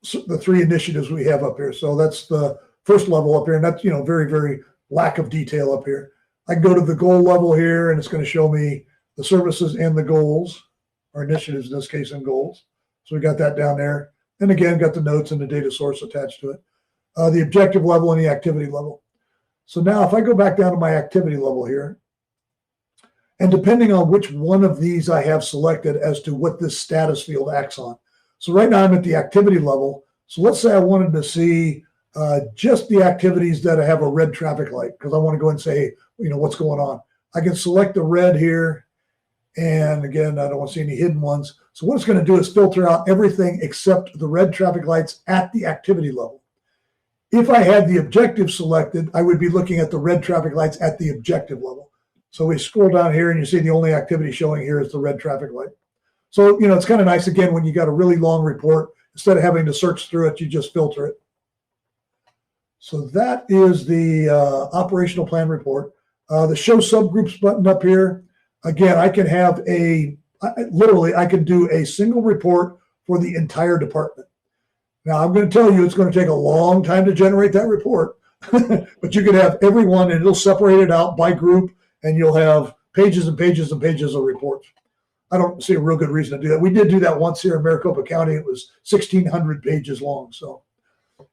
3 initiatives we have up here. So that's the first level up here. And that's, very, very lack of detail up here. I can go to the goal level here, and it's going to show me the services and the goals, or initiatives in this case, and goals. So we got that down there. And again, got the notes and the data source attached to it. The objective level and the activity level. So now if I go back down to my activity level here, and depending on which one of these I have selected as to what this status field acts on. So right now I'm at the activity level. So let's say I wanted to see just the activities that have a red traffic light, because I want to go and say, what's going on. I can select the red here. And again, I don't want to see any hidden ones. So what it's going to do is filter out everything except the red traffic lights at the activity level. If I had the objective selected, I would be looking at the red traffic lights at the objective level. So we scroll down here and you see the only activity showing here is the red traffic light. So, it's kind of nice, again, when you got a really long report, instead of having to search through it, you just filter it. So that is the operational plan report. The show subgroups button up here. Again, I can have I can do a single report for the entire department. Now, I'm going to tell you it's going to take a long time to generate that report, but you can have everyone and it'll separate it out by group, and you'll have pages and pages and pages of reports. I don't see a real good reason to do that. We did do that once here in Maricopa County. It was 1,600 pages long.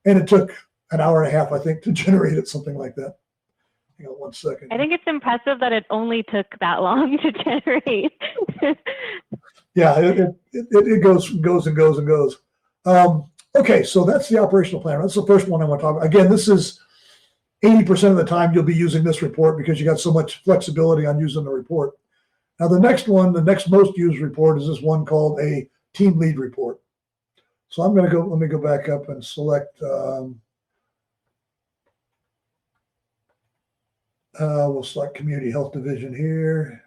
And it took an hour and a half, I think, to generate it, something like that. Hang on 1 second. I think it's impressive that it only took that long to generate. Yeah, it goes and goes and goes and goes. Okay, so that's the operational plan. That's the first one I want to talk about. Again, this is 80% of the time you'll be using this report because you got so much flexibility on using the report. Now, the next one, the next most used report is this one called a team lead report. So I'm going to let me go back up and select, we'll select Community Health Division here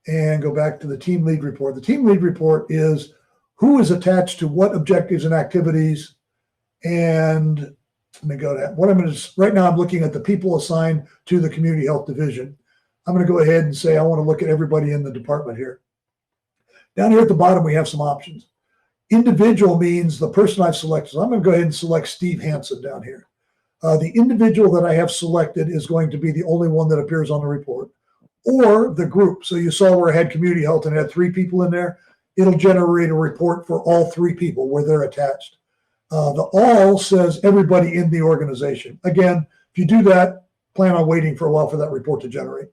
and go back to the team lead report. The team lead report is who is attached to what objectives and activities. And let me go to that. Right now I'm looking at the people assigned to the Community Health Division. I'm going to go ahead and say I want to look at everybody in the department here. Down here at the bottom, we have some options. Individual means the person I've selected. So I'm going to go ahead and select Steve Hansen down here. The individual that I have selected is going to be the only one that appears on the report, or the group. So you saw where I had community health and had 3 people in there. It'll generate a report for all 3 people where they're attached. The all says everybody in the organization. Again, if you do that, plan on waiting for a while for that report to generate.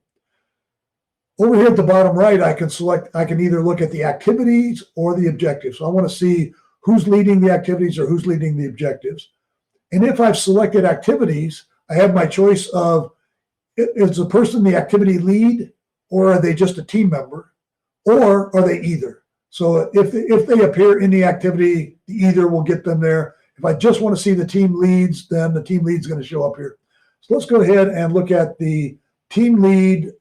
Over here at the bottom right, I can either look at the activities or the objectives. So I want to see who's leading the activities or who's leading the objectives. And if I've selected activities, I have my choice of, is the person the activity lead, or are they just a team member, or are they either? So if they appear in the activity, the either will get them there. If I just want to see the team leads, then the team lead is going to show up here. So let's go ahead and look at the team lead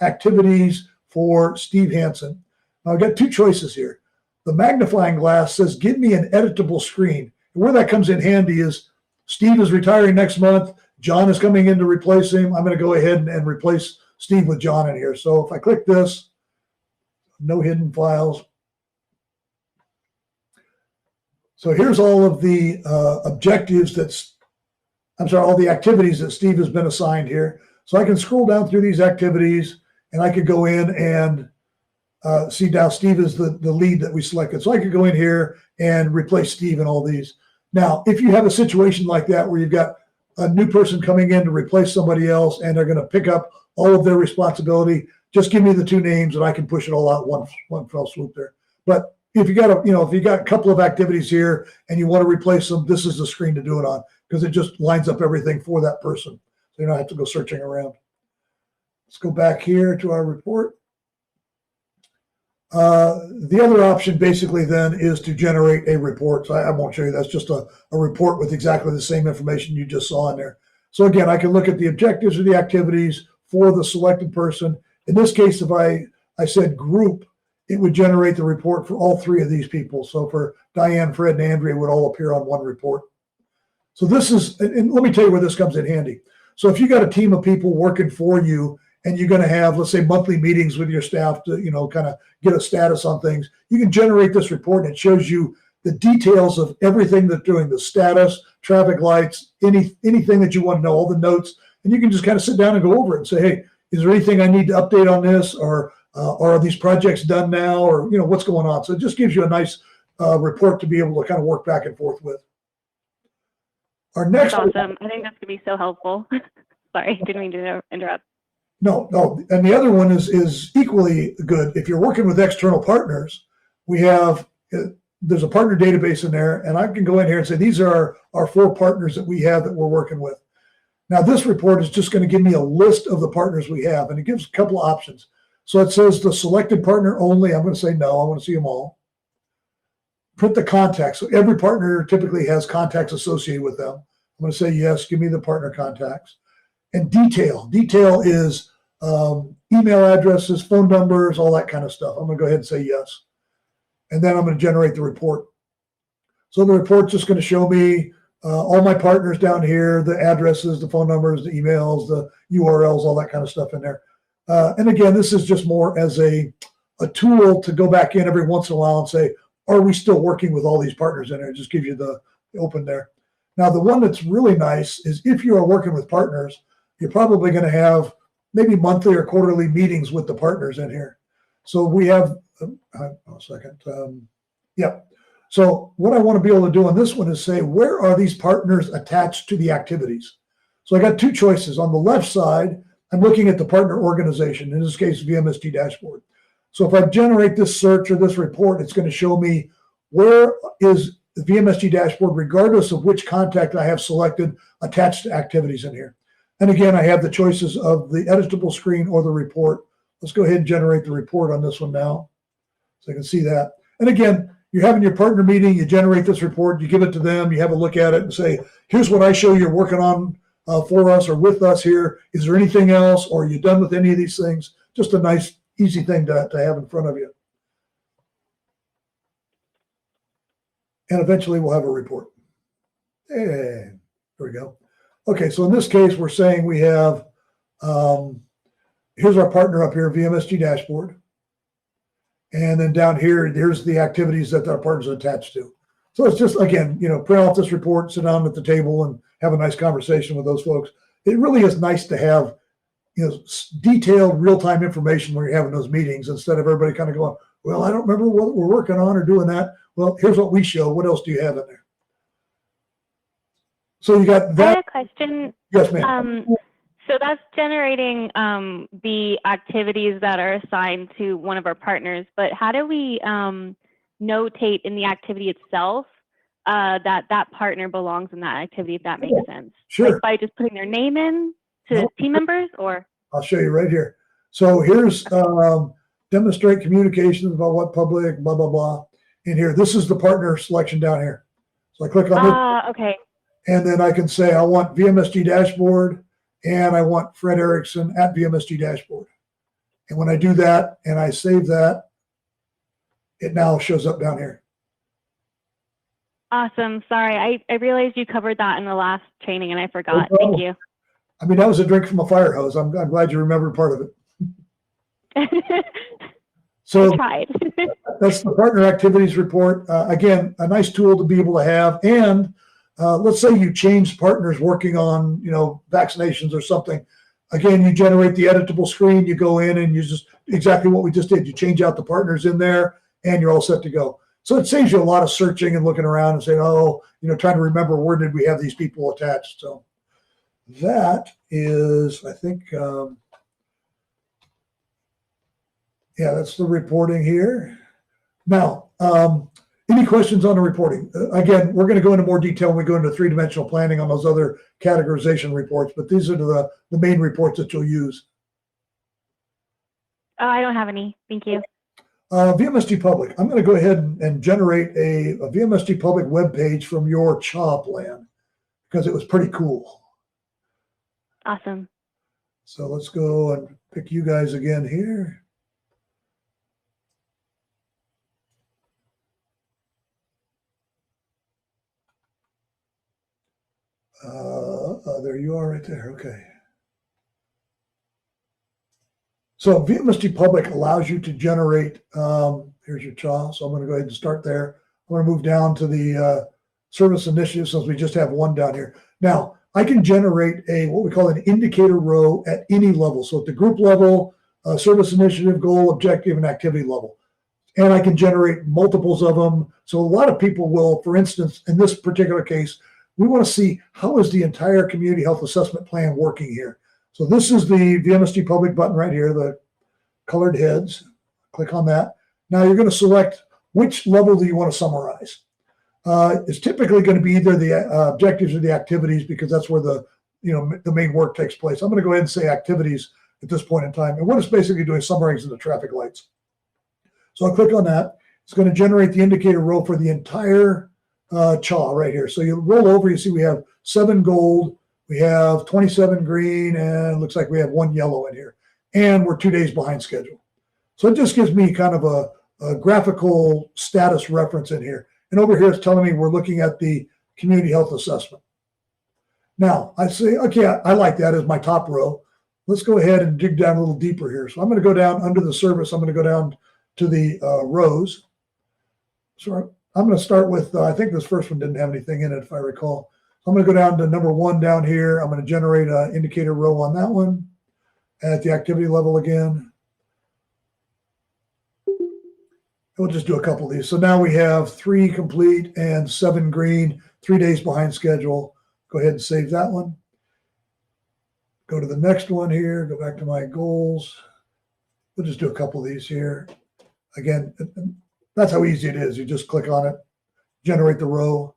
activities for Steve Hansen. Now I've got 2 choices here. The magnifying glass says, give me an editable screen. And where that comes in handy is Steve is retiring next month. John is coming in to replace him. I'm going to go ahead and replace Steve with John in here. So if I click this, no hidden files. So here's all of the objectives all the activities that Steve has been assigned here. So I can scroll down through these activities and I could go in and see now Steve is the lead that we selected. So I could go in here and replace Steve in all these. Now, if you have a situation like that where you've got a new person coming in to replace somebody else and they're going to pick up all of their responsibility, just give me the 2 names and I can push it all out one fell swoop there. But if you got a couple of activities here and you want to replace them, this is the screen to do it on because it just lines up everything for that person. So you don't have to go searching around. Let's go back here to our report. The other option basically then is to generate a report. So I won't show you. That's just a report with exactly the same information you just saw in there. So again, I can look at the objectives or the activities for the selected person. In this case, if I said group, it would generate the report for all three of these people. So for Diane, Fred, and Andrea, it would all appear on one report. So this is, and let me tell you where this comes in handy. So if you got a team of people working for you and you're going to have, let's say, monthly meetings with your staff to, kind of get a status on things, you can generate this report and it shows you the details of everything they're doing, the status, traffic lights, anything that you want to know, all the notes, and you can just kind of sit down and go over it and say, hey, is there anything I need to update on this, or are these projects done now, or what's going on? So it just gives you a nice report to be able to kind of work back and forth with. Our next That's awesome. I think that's gonna be so helpful. Sorry, didn't mean to interrupt. No, and the other one is equally good. If you're working with external partners, we have there's a partner database in there, and I can go in here and say these are our 4 partners that we have that we're working with. Now this report is just going to give me a list of the partners we have, and it gives a couple of options. So it says the selected partner only. I'm going to say no. I want to see them all. Print the contacts. So every partner typically has contacts associated with them. I'm going to say yes. Give me the partner contacts. And detail. Detail is email addresses, phone numbers, all that kind of stuff. I'm going to go ahead and say yes. And then I'm going to generate the report. So the report's just going to show me all my partners down here, the addresses, the phone numbers, the emails, the URLs, all that kind of stuff in there. And again, this is just more as a tool to go back in every once in a while and say, are we still working with all these partners in there? It just gives you the open there. Now, the one that's really nice is if you are working with partners, you're probably going to have maybe monthly or quarterly meetings with the partners in here. So we have, a second. Yeah. So what I want to be able to do on this one is say, where are these partners attached to the activities? So I got 2 choices. On the left side, I'm looking at the partner organization, in this case, VMSG dashboard. So if I generate this search or this report, it's going to show me where is the VMSG dashboard, regardless of which contact I have selected, attached to activities in here. And again, I have the choices of the editable screen or the report. Let's go ahead and generate the report on this one now, so I can see that. And again, you're having your partner meeting, you generate this report, you give it to them, you have a look at it and say, here's what I show you're working on for us or with us here. Is there anything else, or are you done with any of these things? Just a nice, easy thing to have in front of you. And eventually we'll have a report. And there we go. Okay, so in this case, we're saying we have, here's our partner up here, VMSG dashboard. And then down here, here's the activities that our partners are attached to. So it's just, again, print off this report, sit down at the table and have a nice conversation with those folks. It really is nice to have, detailed real-time information when you're having those meetings, instead of everybody kind of going, well, I don't remember what we're working on or doing that. Well, here's what we show. What else do you have in there? So you got that. I had a question. Yes, ma'am. So that's generating the activities that are assigned to one of our partners, but how do we notate in the activity itself that partner belongs in that activity, if that makes sense? Sure. Like by just putting their name in to team members, or? I'll show you right here. So here's demonstrate communications about what public, blah, blah, blah. In here, this is the partner selection down here. So I click on it. Okay. And then I can say, I want VMSG dashboard, and I want Fred Erickson at VMSG dashboard. And when I do that and I save that, it now shows up down here. Awesome. Sorry, I realized you covered that in the last training and I forgot. No Thank you. I mean, that was a drink from a fire hose. I'm glad you remembered part of it. So I tried. that's the partner activities report. Again, a nice tool to be able to have. And let's say you change partners working on, vaccinations or something. Again, you generate the editable screen, you go in and you just exactly what we just did. You change out the partners in there and you're all set to go. So it saves you a lot of searching and looking around and saying, trying to remember where did we have these people attached. So that is, I think, that's the reporting here. Now, any questions on the reporting? Again, we're going to go into more detail when we go into 3-dimensional planning on those other categorization reports, but these are the main reports that you'll use. Oh, I don't have any. Thank you. VMSG Public. I'm going to go ahead and generate a VMSG Public web page from your CHA plan because it was pretty cool. Awesome. So let's go and pick you guys again here. There you are right there. Okay. So VMSG Public allows you to generate, here's your CHA. So I'm going to go ahead and start there. I'm going to move down to the service initiative since we just have one down here. Now, I can generate what we call an indicator row at any level. So at the group level, service initiative, goal, objective, and activity level. And I can generate multiples of them. So a lot of people will, for instance, in this particular case, we want to see how is the entire community health assessment plan working here. So this is the VMSG Public button right here, the colored heads. Click on that. Now you're going to select which level do you want to summarize. It's typically going to be either the objectives or the activities because that's where the main work takes place. I'm going to go ahead and say activities at this point in time. And what it's basically doing is summarizing the traffic lights. So I'll click on that. It's going to generate the indicator row for the entire CHA right here. So you roll over, you see we have 7 gold, we have 27 green, and it looks like we have 1 yellow in here. And we're 2 days behind schedule. So it just gives me kind of a graphical status reference in here. And over here it's telling me we're looking at the community health assessment. Now I say, okay, I like that as my top row. Let's go ahead and dig down a little deeper here. So I'm going to go down under the service. I'm going to go down to the rows. So I'm going to start with, I think this first one didn't have anything in it, if I recall. So I'm going to go down to number 1 down here. I'm going to generate an indicator row on that one at the activity level again. We'll just do a couple of these. So now we have 3 complete and 7 green, 3 days behind schedule. Go ahead and save that one. Go to the next one here, go back to my goals. We'll just do a couple of these here. Again, that's how easy it is. You just click on it, generate the row,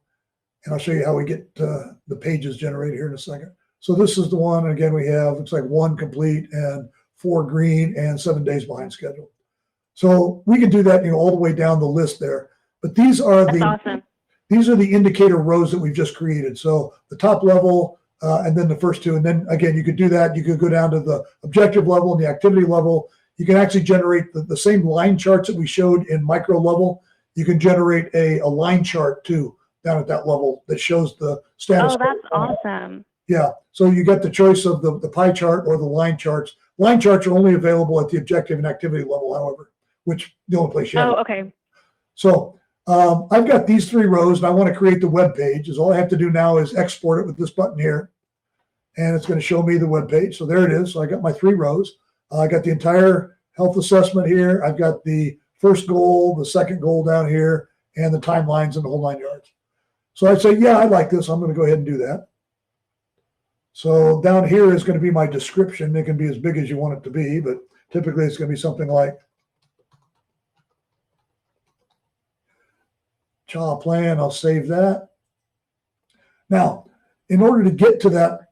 and I'll show you how we get the pages generated here in a second. So this is the one, again, we have, looks like 1 complete and 4 green and 7 days behind schedule. So we can do that, all the way down the list there. But these are awesome. These are the indicator rows that we've just created. So the top level and then the first 2. And then again, you could do that. You could go down to the objective level and the activity level. You can actually generate the same line charts that we showed in micro level. You can generate a line chart too down at that level that shows the status. Oh, that's awesome. Yeah. So you get the choice of the pie chart or the line charts. Line charts are only available at the objective and activity level, however, which the only place you have. Oh, okay. So I've got these 3 rows and I want to create the web page. All I have to do now is export it with this button here. And it's going to show me the web page. So there it is. So I got my 3 rows. I got the entire health assessment here. I've got the first goal, the second goal down here, and the timelines and the whole 9 yards. So I'd say, yeah, I like this. I'm going to go ahead and do that. So down here is going to be my description. It can be as big as you want it to be, but typically it's going to be something like CHA plan. I'll save that. Now, in order to get to that,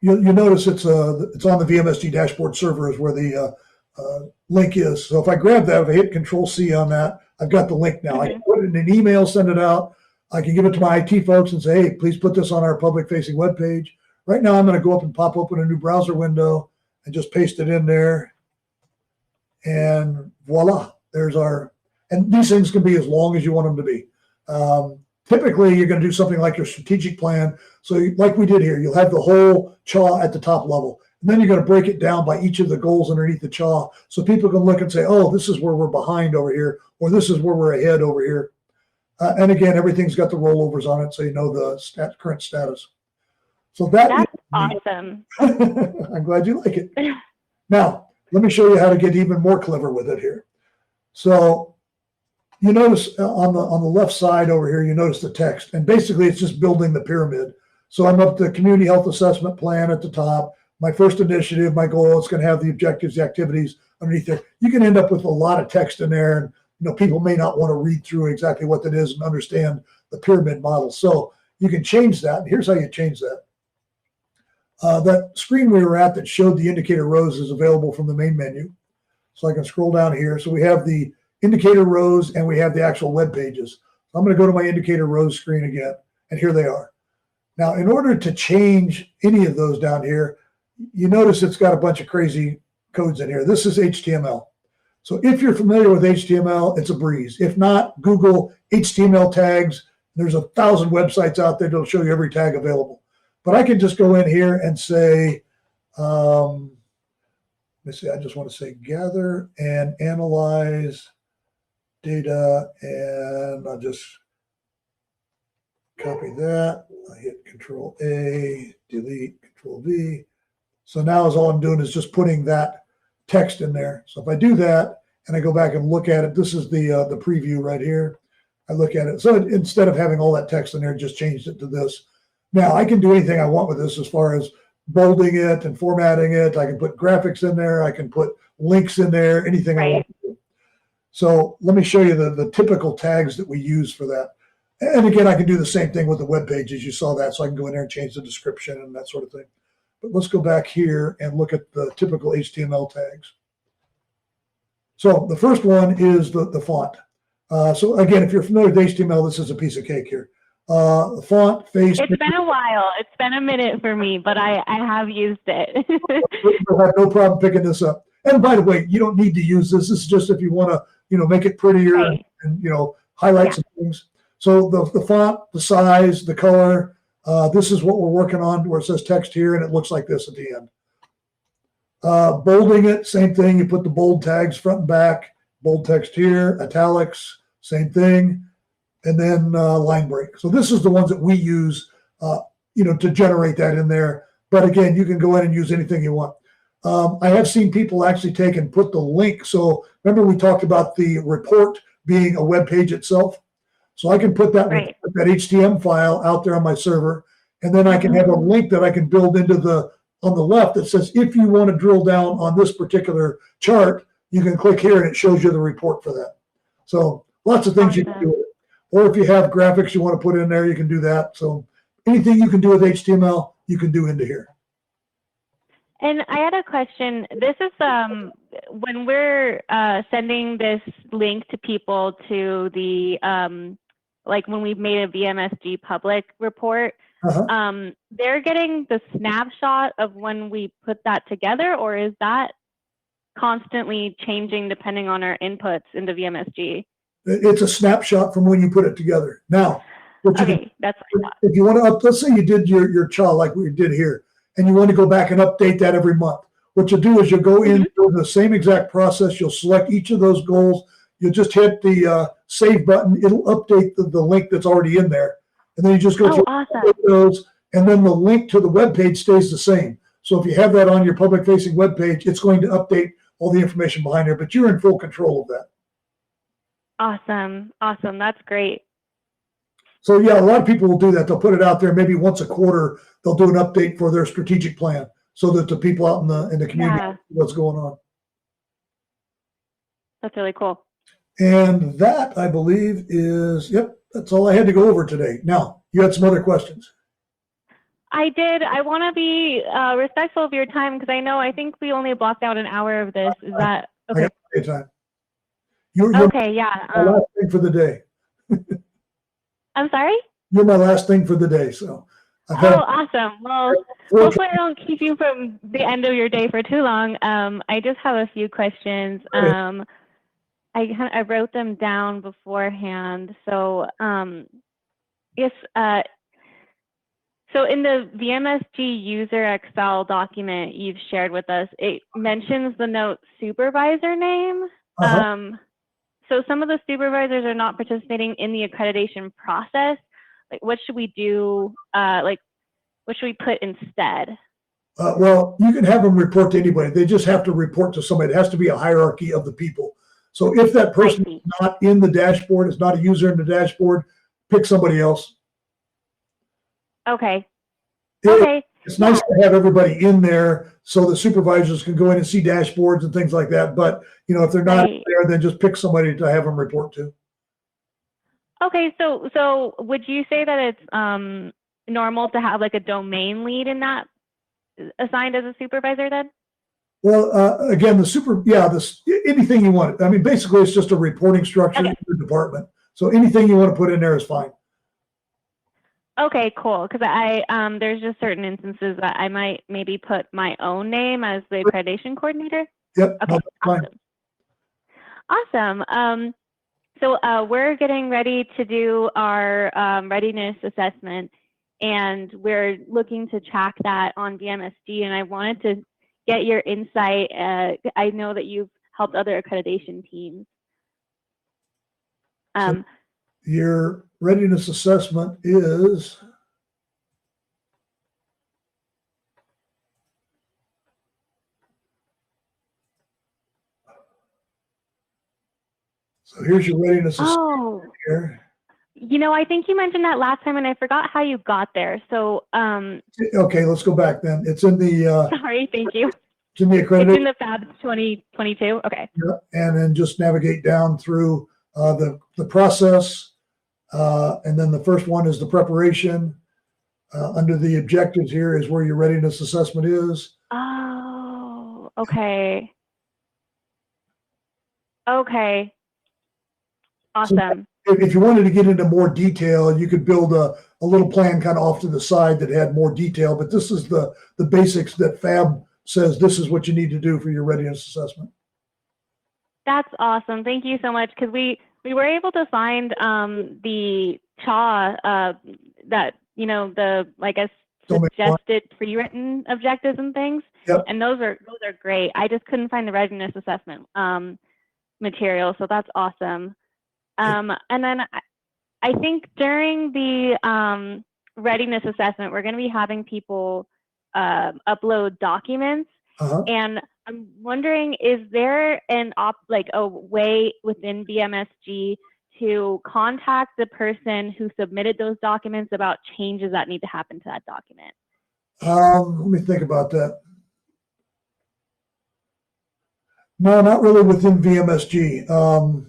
you'll notice it's on the VMSG dashboard server is where the link is. So if I grab that, if I hit Control-C on that, I've got the link now. I can put it in an email, send it out. I can give it to my IT folks and say, hey, please put this on our public-facing web page. Right now, I'm going to go up and pop open a new browser window and just paste it in there. And voila, there's our, and these things can be as long as you want them to be. Typically, you're going to do something like your strategic plan. So like we did here, you'll have the whole CHA at the top level. And then you're going to break it down by each of the goals underneath the CHA. So people can look and say, oh, this is where we're behind over here, or this is where we're ahead over here. And again, everything's got the rollovers on it, so you know the current status. So that's awesome. I'm glad you like it. Now, let me show you how to get even more clever with it here. So you notice on the left side over here, you notice the text. And basically, it's just building the pyramid. So I'm up to community health assessment plan at the top. My first initiative, my goal, it's going to have the objectives, the activities underneath there. You can end up with a lot of text in there. And people may not want to read through exactly what that is and understand the pyramid model. So you can change that. And here's how you change that. That screen we were at that showed the indicator rows is available from the main menu. So I can scroll down here. So we have the indicator rows and we have the actual web pages. I'm going to go to my indicator rows screen again, and here they are. Now, in order to change any of those down here, you notice it's got a bunch of crazy codes in here. This is HTML. So if you're familiar with HTML, it's a breeze. If not, Google HTML tags. There's 1,000 websites out there that'll show you every tag available. But I can just go in here and say, let me see, I just want to say gather and analyze data, and I'll just copy that. I hit Control A, delete, Control V. So now all I'm doing is just putting that text in there. So if I do that and I go back and look at it, this is the preview right here. I look at it. So instead of having all that text in there, just changed it to this. Now I can do anything I want with this as far as bolding it and formatting it. I can put graphics in there. I can put links in there, anything I want to do. So let me show you the typical tags that we use for that. And again, I can do the same thing with the web pages. You saw that. So I can go in there and change the description and that sort of thing. But let's go back here and look at the typical HTML tags. So the first one is the font. So again, if you're familiar with HTML, this is a piece of cake here. The font, face. It's been a while. It's been a minute for me, but I have used it. You'll have no problem picking this up. And by the way, you don't need to use this. This is just if you want to, make it prettier and highlight some things. So the font, the size, the color, this is what we're working on where it says text here and it looks like this at the end. Bolding it, same thing. You put the bold tags front and back, bold text here, italics, same thing. And then line break. So this is the ones that we use, to generate that in there. But again, you can go in and use anything you want. I have seen people actually take and put the link. So remember we talked about the report being a web page itself. So I can put that, that HTML file out there on my server, and then I can have a link that I can build into on the left that says, if you want to drill down on this particular chart, you can click here and it shows you the report for that. So lots of things you can do with it. Or if you have graphics you want to put in there, you can do that. So anything you can do with HTML, you can do into here. And I had a question. This is when we're sending this link to people to the like when we've made a VMSG public report, they're getting the snapshot of when we put that together, or is that constantly changing depending on our inputs into VMSG? It's a snapshot from when you put it together. Now, that's if you want to let's say you did your child like we did here, and you want to go back and update that every month. What you'll do is you'll go in the same exact process. You'll select each of those goals. You'll just hit the save button. It'll update the link that's already in there. And then you just go through those, and then the link to the web page stays the same. So if you have that on your public facing web page, it's going to update all the information behind there, but you're in full control of that. Awesome. Awesome. That's great. So yeah, a lot of people will do that. They'll put it out there maybe once a quarter. They'll do an update for their strategic plan so that the people out in the community know what's going on. That's really cool. And that, I believe, is, that's all I had to go over today. Now, you had some other questions. I did. I want to be respectful of your time because I think we only blocked out an hour of this. Is that okay? I got plenty of time. You're okay, yeah. My last thing for the day. I'm sorry? You're my last thing for the day. So. Awesome. Well, hopefully I don't keep you from the end of your day for too long. I just have a few questions. I wrote them down beforehand. So yes. So in the VMSG user Excel document you've shared with us, it mentions the note supervisor name. So some of the supervisors are not participating in the accreditation process. Like, what should we do? What should we put instead? Well, you can have them report to anybody. They just have to report to somebody. It has to be a hierarchy of the people. So if that person is not in the dashboard, is not a user in the dashboard, pick somebody else. Okay. It's nice to have everybody in there so the supervisors can go in and see dashboards and things like that. But, if they're not there, then just pick somebody to have them report to. Okay. So would you say that it's normal to have like a domain lead in that assigned as a supervisor then? Well, again, anything you want. I mean, basically it's just a reporting structure in the department. So anything you want to put in there is fine. Okay, cool. Because there's just certain instances that I might maybe put my own name as the accreditation coordinator. Yep. Okay. Awesome. So we're getting ready to do our readiness assessment, and we're looking to track that on VMSG. And I wanted to get your insight. I know that you've helped other accreditation teams. Your readiness assessment is so here's your readiness assessment here. You know, I think you mentioned that last time and I forgot how you got there. So, okay, let's go back then. It's in the, sorry, thank you. It's in the accreditation. It's in the FAB 2022. Okay. Yeah, and then just navigate down through the process. And then the first one is the preparation. Under the objectives here is where your readiness assessment is. Oh, okay. Okay. Awesome. So if you wanted to get into more detail, you could build a little plan kind of off to the side that had more detail, but this is the basics that FAB says this is what you need to do for your readiness assessment. That's awesome. Thank you so much. Because we were able to find the CHA that, you know, the, like I suggested pre-written objectives and things. Yep. And those are great. I just couldn't find the readiness assessment material. So that's awesome. And then I think during the readiness assessment, we're going to be having people upload documents. And I'm wondering, is there a way within VMSG to contact the person who submitted those documents about changes that need to happen to that document? Let me think about that. No, not really within VMSG.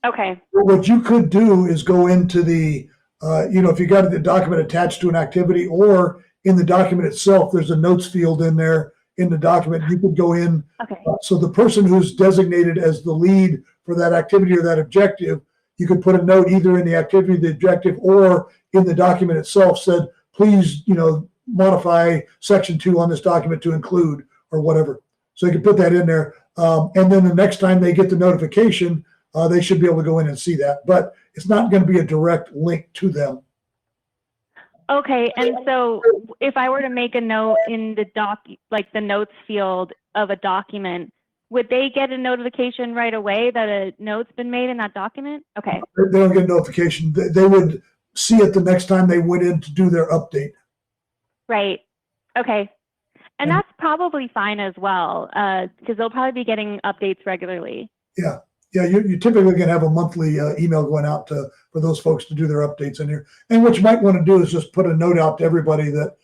Okay. What you could do is go into the, if you got the document attached to an activity or in the document itself, there's a notes field in there in the document. You could go in. Okay. So the person who's designated as the lead for that activity or that objective, you could put a note either in the activity, the objective, or in the document itself said, please, modify section 2 on this document to include or whatever. So you can put that in there. And then the next time they get the notification, they should be able to go in and see that, but it's not going to be a direct link to them. Okay, and so if I were to make a note in the the notes field of a document, would they get a notification right away that a note's been made in that document? Okay. They don't get a notification. They would see it the next time they went in to do their update. Right. Okay. And that's probably fine as well, because they'll probably be getting updates regularly. Yeah. Yeah, you typically going to have a monthly email going out for those folks to do their updates in here. And what you might want to do is just put a note out to everybody that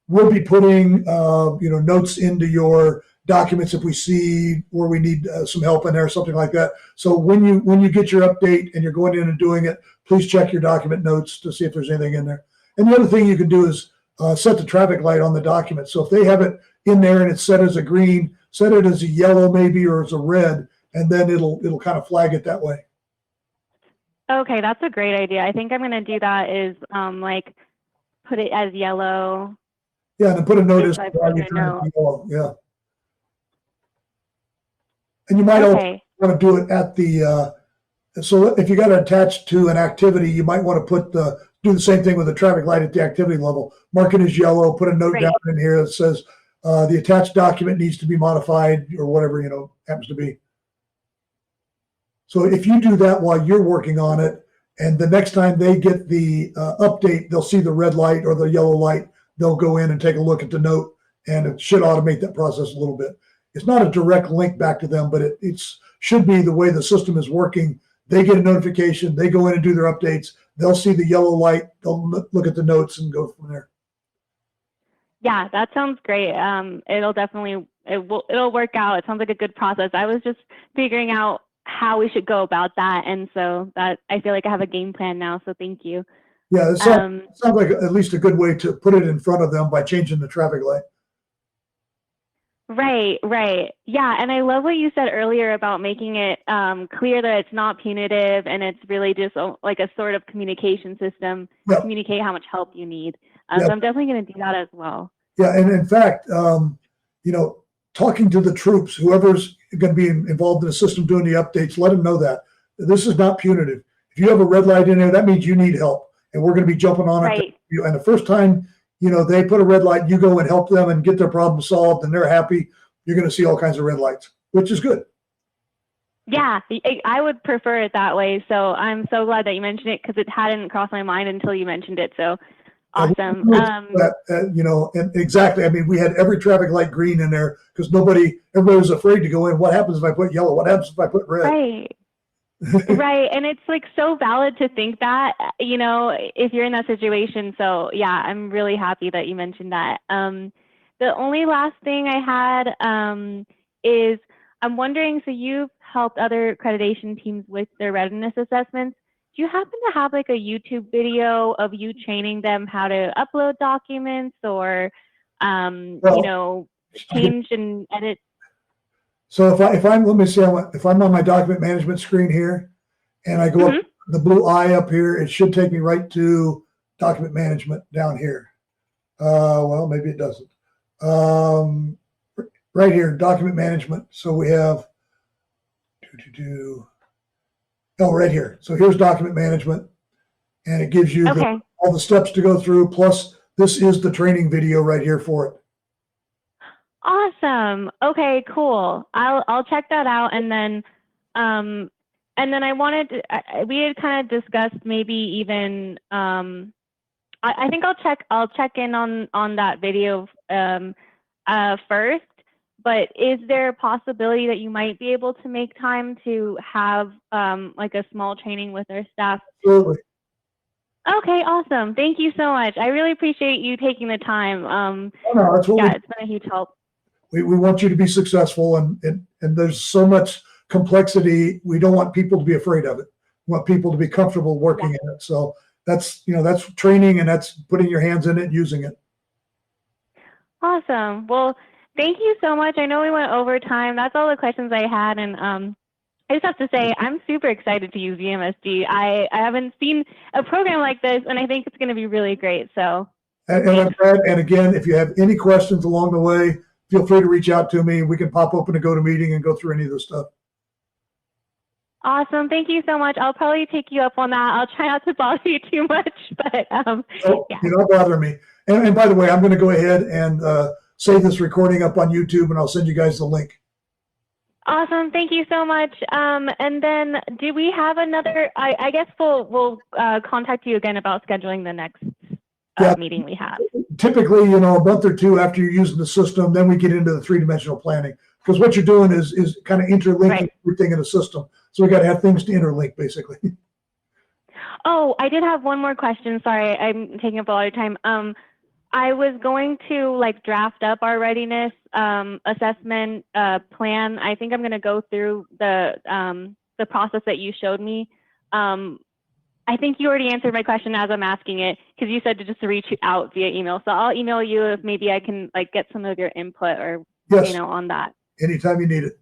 we'll be putting notes into your documents if we see where we need some help in there or something like that. So when you get your update and you're going in and doing it, please check your document notes to see if there's anything in there. And the other thing you can do is set the traffic light on the document. So if they have it in there and it's set as a green, set it as a yellow maybe or as a red. And then it'll kind of flag it that way. Okay, that's a great idea. I think I'm going to do that is put it as yellow. Yeah, and then put a notice. Yeah. And you might also want to do it at the, so if you got it attached to an activity, you might want to do the same thing with the traffic light at the activity level. Mark it as yellow, put a note down in here that says the attached document needs to be modified or whatever, happens to be. So if you do that while you're working on it, and the next time they get the update, they'll see the red light or the yellow light, they'll go in and take a look at the note, and it should automate that process a little bit. It's not a direct link back to them, but it should be the way the system is working. They get a notification, they go in and do their updates, they'll see the yellow light, they'll look at the notes and go from there. Yeah, that sounds great. It'll work out. It sounds like a good process. I was just figuring out how we should go about that, and so that I feel like I have a game plan now, so thank you. Yeah, it sounds like at least a good way to put it in front of them by changing the traffic light. Right. Yeah, and I love what you said earlier about making it clear that it's not punitive and it's really just like a sort of communication system, communicate how much help you need. So I'm definitely going to do that as well. Yeah, and in fact, talking to the troops, whoever's going to be involved in the system doing the updates, let them know that this is not punitive. If you have a red light in there, that means you need help, and we're going to be jumping on it to you. And the first time, they put a red light, you go and help them and get their problem solved and they're happy, you're going to see all kinds of red lights, which is good. Yeah, I would prefer it that way. So I'm so glad that you mentioned it because it hadn't crossed my mind until you mentioned it. So awesome. And exactly. I mean, we had every traffic light green in there because everybody was afraid to go in. What happens if I put yellow? What happens if I put red? Right. Right. And it's like so valid to think that, if you're in that situation. So yeah, I'm really happy that you mentioned that. The only last thing I had is I'm wondering, so you've helped other accreditation teams with their readiness assessments. Do you happen to have like a YouTube video of you training them how to upload documents or, change and edit? So if I'm, let me see, if I'm on my document management screen here and I go up the blue eye up here, it should take me right to document management down here. Well, maybe it doesn't. Right here, document management. So we have, right here. So here's document management and it gives you all the steps to go through. Plus this is the training video right here for it. Awesome. Okay, cool. I'll check that out. And then I wanted to, we had kind of discussed maybe even, I think I'll check in on that video first, but is there a possibility that you might be able to make time to have like a small training with our staff? Absolutely. Okay, awesome. Thank you so much. I really appreciate you taking the time. That's what it's been a huge help. We want you to be successful and there's so much complexity. We don't want people to be afraid of it. We want people to be comfortable working in it. So that's training and that's putting your hands in it and using it. Awesome. Well, thank you so much. I know we went over time. That's all the questions I had. And I just have to say, I'm super excited to use VMSG. I haven't seen a program like this, and I think it's going to be really great. So, and I'm glad. And again, if you have any questions along the way, feel free to reach out to me. We can pop open a GoToMeeting and go through any of this stuff. Awesome. Thank you so much. I'll probably take you up on that. I'll try not to bother you too much, but You're not bothering me. And by the way, I'm going to go ahead and save this recording up on YouTube, and I'll send you guys the link. Awesome. Thank you so much. And then do we have another, I guess we'll contact you again about scheduling the next meeting we have. Typically, a month or two after you're using the system, then we get into the three-dimensional planning. Because what you're doing is kind of interlinking everything in the system. So we got to have things to interlink, basically. Oh, I did have one more question. Sorry, I'm taking up a lot of time. I was going to draft up our readiness assessment plan. I think I'm going to go through the process that you showed me. I think you already answered my question as I'm asking it because you said to just reach out via email. So I'll email you if maybe I can get some of your input or on that. Anytime you need it.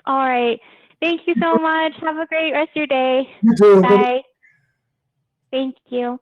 All right. Thank you so much. Have a great rest of your day. You too. Bye. Thank you.